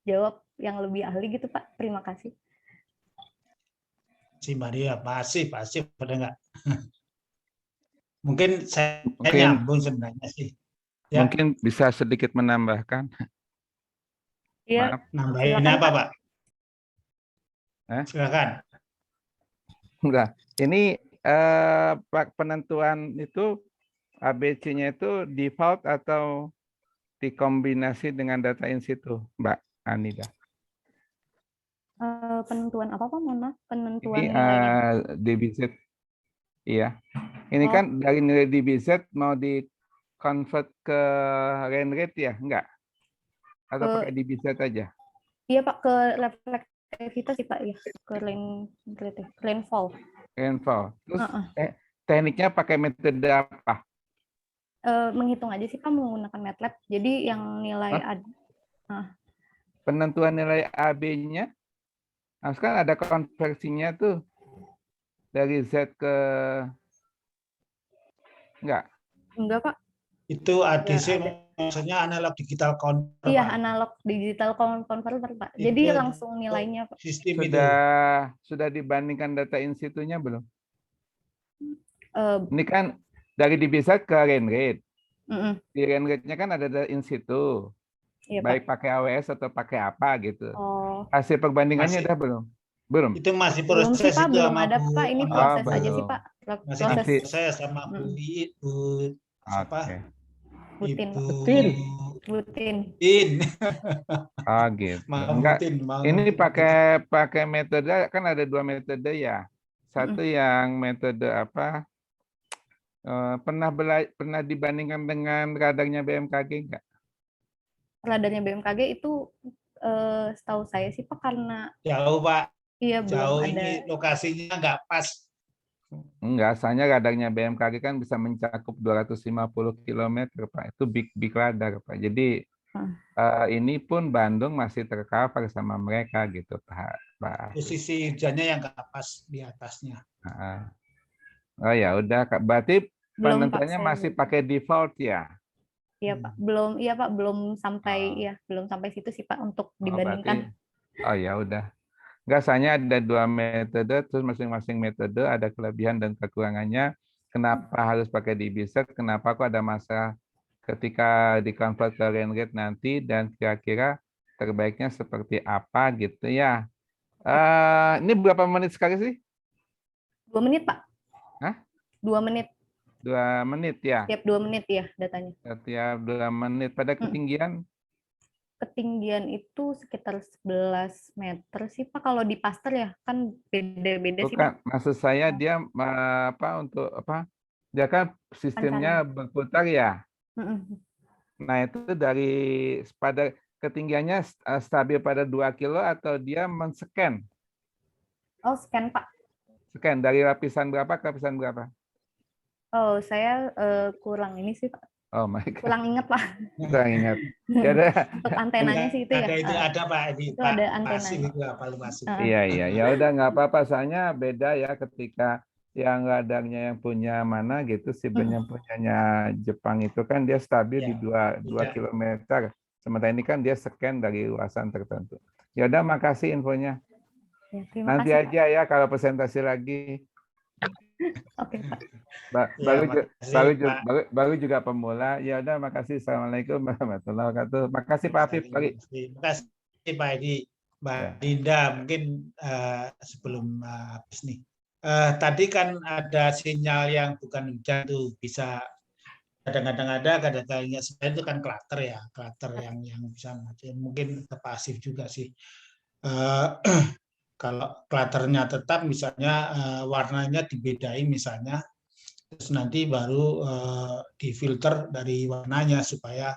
jawab yang lebih ahli gitu Pak. Terima kasih. Si Maria, pasti pada enggak. Mungkin saya nyambung sebenarnya sih. Ya. Mungkin bisa sedikit menambahkan. Iya. Nambahin apa Pak? Silakan. Enggak. Ini penentuan itu ABC-nya itu default atau dikombinasi dengan data in situ, Mbak Anida? Penentuan apa Pak? Mohon maaf. Penentuan ini nilainya. DBZ. Iya. Ini kan dari nilai DBZ mau di-convert ke rain rate ya? Enggak? Atau pakai DBZ aja? Iya Pak, ke reflektivitas sih Pak, ya. Ke rainfall. Rainfall. Terus tekniknya pakai metode apa? Menghitung aja sih Pak menggunakan MATLAB. Jadi yang nilai penentuan nilai AB-nya, nah, sekarang ada konversinya tuh dari Z ke enggak Pak. Itu ADC maksudnya analog digital converter. Iya, analog digital converter Pak. Jadi langsung nilainya Pak. Sistem sudah dibandingkan data in situ-nya belum? Ini kan dari DBZ ke rain rate. Di rain rate-nya kan ada data in situ. Iya, baik Pak. Pakai AWS atau pakai apa gitu. Hasil perbandingannya udah belum? Belum. Itu masih proses belum sih, Pak, itu belum ada Pak, ini proses aja sih Pak. Masih proses sama Bu siapa? Butin. Gitu. Enggak. Ini pakai metode kan ada dua metode ya. Satu yang metode apa? Pernah dibandingkan dengan radarnya BMKG enggak? Radarnya BMKG itu setahu saya sih Pak karena jauh Pak. Iya, jauh belum ini ada. Lokasinya nggak pas. Enggak, asalnya radarnya BMKG kan bisa mencakup 250 km Pak. Itu big radar Pak. Jadi ini pun Bandung masih tercover sama mereka gitu Pak. Posisi hujannya yang nggak pas di atasnya. Oh ya udah, berarti penentuannya masih pakai default ya? Iya Pak, belum sampai situ sih Pak untuk dibandingkan. Oh ya udah. Enggak, soalnya ada dua metode, terus masing-masing metode ada kelebihan dan kekurangannya. Kenapa harus pakai DBZ? Kenapa kok ada masalah ketika di-convert ke rain rate nanti, dan kira-kira terbaiknya seperti apa gitu ya. Ini berapa menit sekali sih? 2 menit Pak. Hah? 2 menit. 2 menit ya? Tiap 2 menit ya datanya. Setiap 2 menit. Pada ketinggian? Ketinggian itu sekitar 11 meter sih Pak. Kalau di Pasteur ya kan beda-beda sih Pak. Maksud saya dia dia kan sistemnya berputar ya. Nah itu ketinggiannya stabil pada 2 kilo atau dia men-scan? Oh, scan, Pak. Scan dari lapisan berapa ke lapisan berapa? Oh, saya kurang ini sih, Pak. Oh my God. Kurang ingat, Pak. Kurang ingat. Ya ada. Untuk antenanya sih itu ya. Ada Pak, itu ada antenanya. Iya. Ya udah nggak apa-apa. Soalnya beda ya ketika yang radarnya yang punya mana gitu, yang punyanya Jepang itu kan dia stabil di 2 kilometer. Sementara ini kan dia scan dari luasan tertentu. Ya udah, makasih infonya. Ya, nanti kasih, aja Pak. Ya kalau presentasi lagi. Oke, Pak. Baru juga pemula. Ya udah, makasih. Assalamualaikum warahmatullahi wabarakatuh. Makasih Pak Afif. Terima kasih Pak Edi. Mbak Dinda, mungkin sebelum habis nih. Tadi kan ada sinyal yang bukan hujan tuh, bisa kadang-kadang ada, kadang-kadang enggak. Sebenarnya itu kan klater ya, klater yang bisa mungkin pasif juga sih. Kalau klaternya tetap, misalnya warnanya dibedain misalnya, terus nanti baru difilter dari warnanya supaya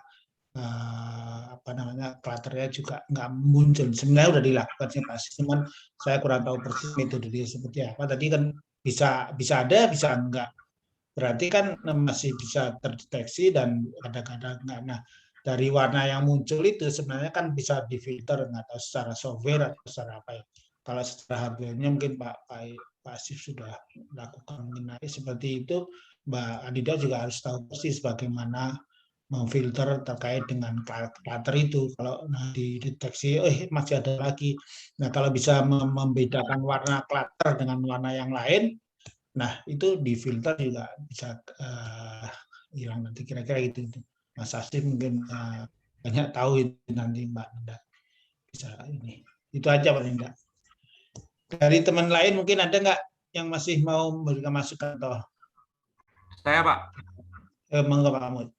klaternya juga nggak muncul. Sebenarnya udah dilakukan sih pasti, cuman saya kurang tahu persis metodenya seperti apa. Tadi kan bisa ada, bisa enggak. Berarti kan masih bisa terdeteksi dan kadang-kadang enggak. Nah, dari warna yang muncul itu sebenarnya kan bisa difilter, nggak tahu secara software atau secara apa ya. Kalau secara hardware-nya mungkin Pak Asif sudah lakukan mengenai seperti itu. Mbak Anida juga harus tahu persis bagaimana memfilter terkait dengan klater itu. Kalau dideteksi, masih ada lagi. Nah, kalau bisa membedakan warna klater dengan warna yang lain, nah itu difilter juga bisa hilang nanti, kira-kira gitu. Mas Asif mungkin banyak tahu itu nanti Mbak Linda bisa ini. Itu aja Pak Linda. Dari teman lain mungkin ada nggak yang masih mau memberikan masukan atau? Saya Pak. Monggo Pak Mahmud.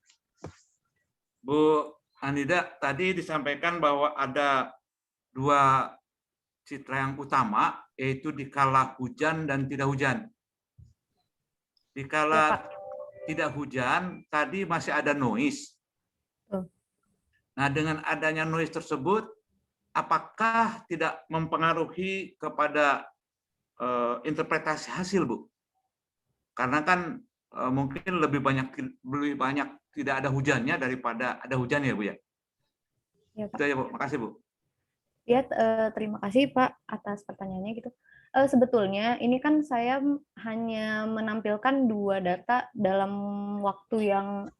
Bu Anida, tadi disampaikan bahwa ada 2 citra yang utama, yaitu dikala hujan dan tidak hujan. Dikala tidak hujan, tadi masih ada noise. Nah, dengan adanya noise tersebut, apakah tidak mempengaruhi kepada interpretasi hasil, Bu? Karena kan mungkin lebih banyak tidak ada hujannya daripada ada hujan ya, Bu ya? Ya, Pak. Itu aja, Bu. Makasih, Bu. Ya, terima kasih Pak atas pertanyaannya gitu. Sebetulnya ini kan saya hanya menampilkan 2 data dalam waktu yang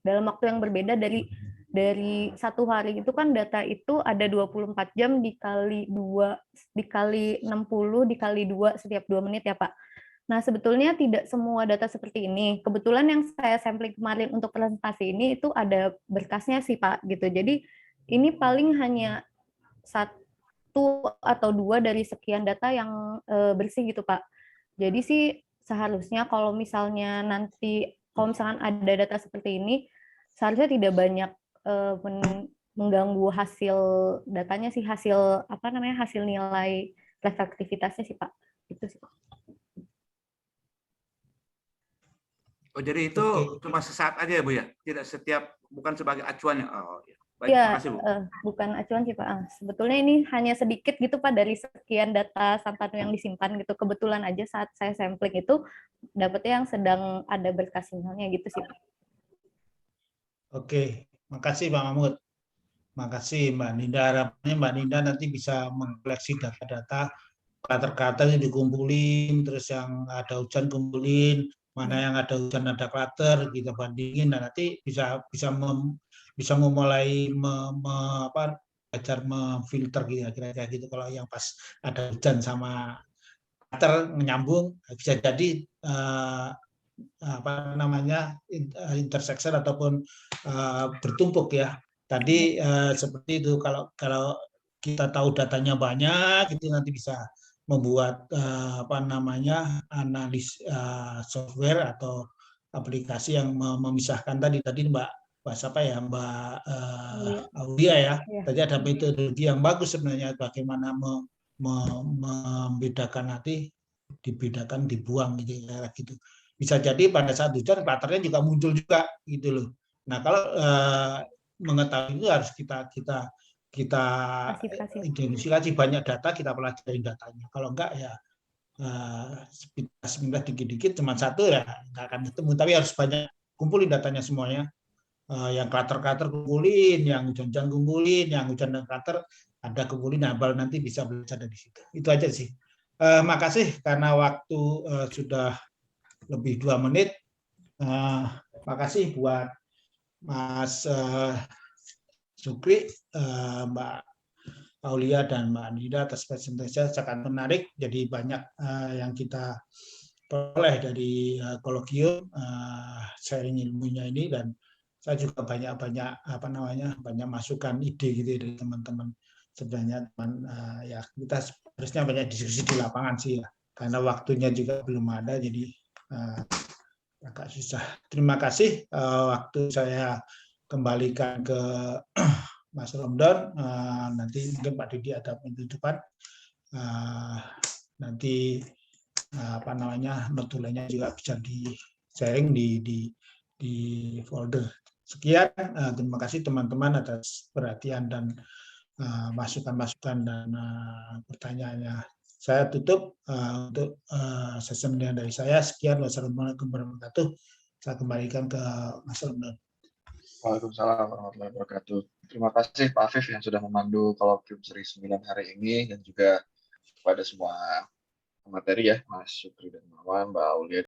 dalam waktu yang berbeda dari 1 hari. Itu kan data itu ada 24 jam dikali 60 dikali 2 setiap 2 menit ya Pak. Nah, sebetulnya tidak semua data seperti ini. Kebetulan yang saya sampling kemarin untuk presentasi ini itu ada berkasnya sih Pak gitu. Jadi ini paling hanya 1 atau 2 dari sekian data yang bersih gitu Pak. Jadi sih seharusnya kalau misalkan ada data seperti ini, seharusnya tidak banyak mengganggu hasil datanya sih, hasil nilai reflektivitasnya sih Pak. Itu sih Pak. Oh, jadi itu cuma sesaat aja ya Bu ya? Tidak setiap, bukan sebagai acuannya. Oh, ya. Baik, ya, makasih, Bu. Bukan acuan sih Pak. Sebetulnya ini hanya sedikit gitu Pak dari sekian data Santanu yang disimpan gitu. Kebetulan aja saat saya sampling itu dapetnya yang sedang ada berkas sinyalnya gitu sih Pak. Oke, makasih Pak Mahmud. Makasih Mbak Ninda. Harapannya Mbak Ninda nanti bisa mengkoleksi data-data, klater-klater yang dikumpulin, terus yang ada hujan kumpulin, mana yang ada hujan ada klater, kita bandingin, dan nanti bisa memulai belajar memfilter gitu ya, kira-kira gitu. Kalau yang pas ada hujan sama klater menyambung, bisa jadi intersection ataupun bertumpuk ya. Tadi seperti itu, kalau kita tahu datanya banyak, itu nanti bisa membuat analis software atau aplikasi yang memisahkan tadi Mbak Aulia ya. Tadi ada metodologi yang bagus sebenarnya, bagaimana membedakan nanti, dibedakan, dibuang gitu. Bisa jadi pada saat hujan klaternya juga muncul juga gitu loh. Nah, kalau mengetahui itu harus kita identifikasi banyak data, kita pelajari datanya. Kalau enggak ya sepintas dikit-dikit cuma satu ya nggak akan ketemu. Tapi harus banyak kumpulin datanya semuanya. Yang klater-klater kumpulin, yang hujan-hujan kumpulin, yang hujan dan klater ada kumpulin. Nah, baru nanti bisa belajar dari situ. Itu aja sih. Makasih karena waktu sudah lebih 2 menit. Makasih buat Mas Sukri, Mbak Aulia dan Mbak Nida atas presentasinya sangat menarik. Jadi banyak yang kita peroleh dari kolokium sharing ilmunya ini, dan saya juga banyak masukan ide gitu dari teman-teman. Sebenarnya ya kita harusnya banyak diskusi di lapangan sih ya, karena waktunya juga belum ada, jadi agak susah. Terima kasih. Waktu saya kembalikan ke Mas Romdon. Nanti mungkin Pak Didi ada penutupan. Nanti notulenya juga bisa di sharing di folder. Sekian, terima kasih teman-teman atas perhatian dan masukan-masukan dan pertanyaannya. Saya tutup untuk session dari saya. Sekian, wassalamualaikum warahmatullahi wabarakatuh. Saya kembalikan ke Mas Romdon. Waalaikumsalam warahmatullahi wabarakatuh. Terima kasih Pak Afif yang sudah memandu kolokium seri 9 hari ini, dan juga kepada semua materi ya, Mas Sukri dan Mawan, Mbak Aulia.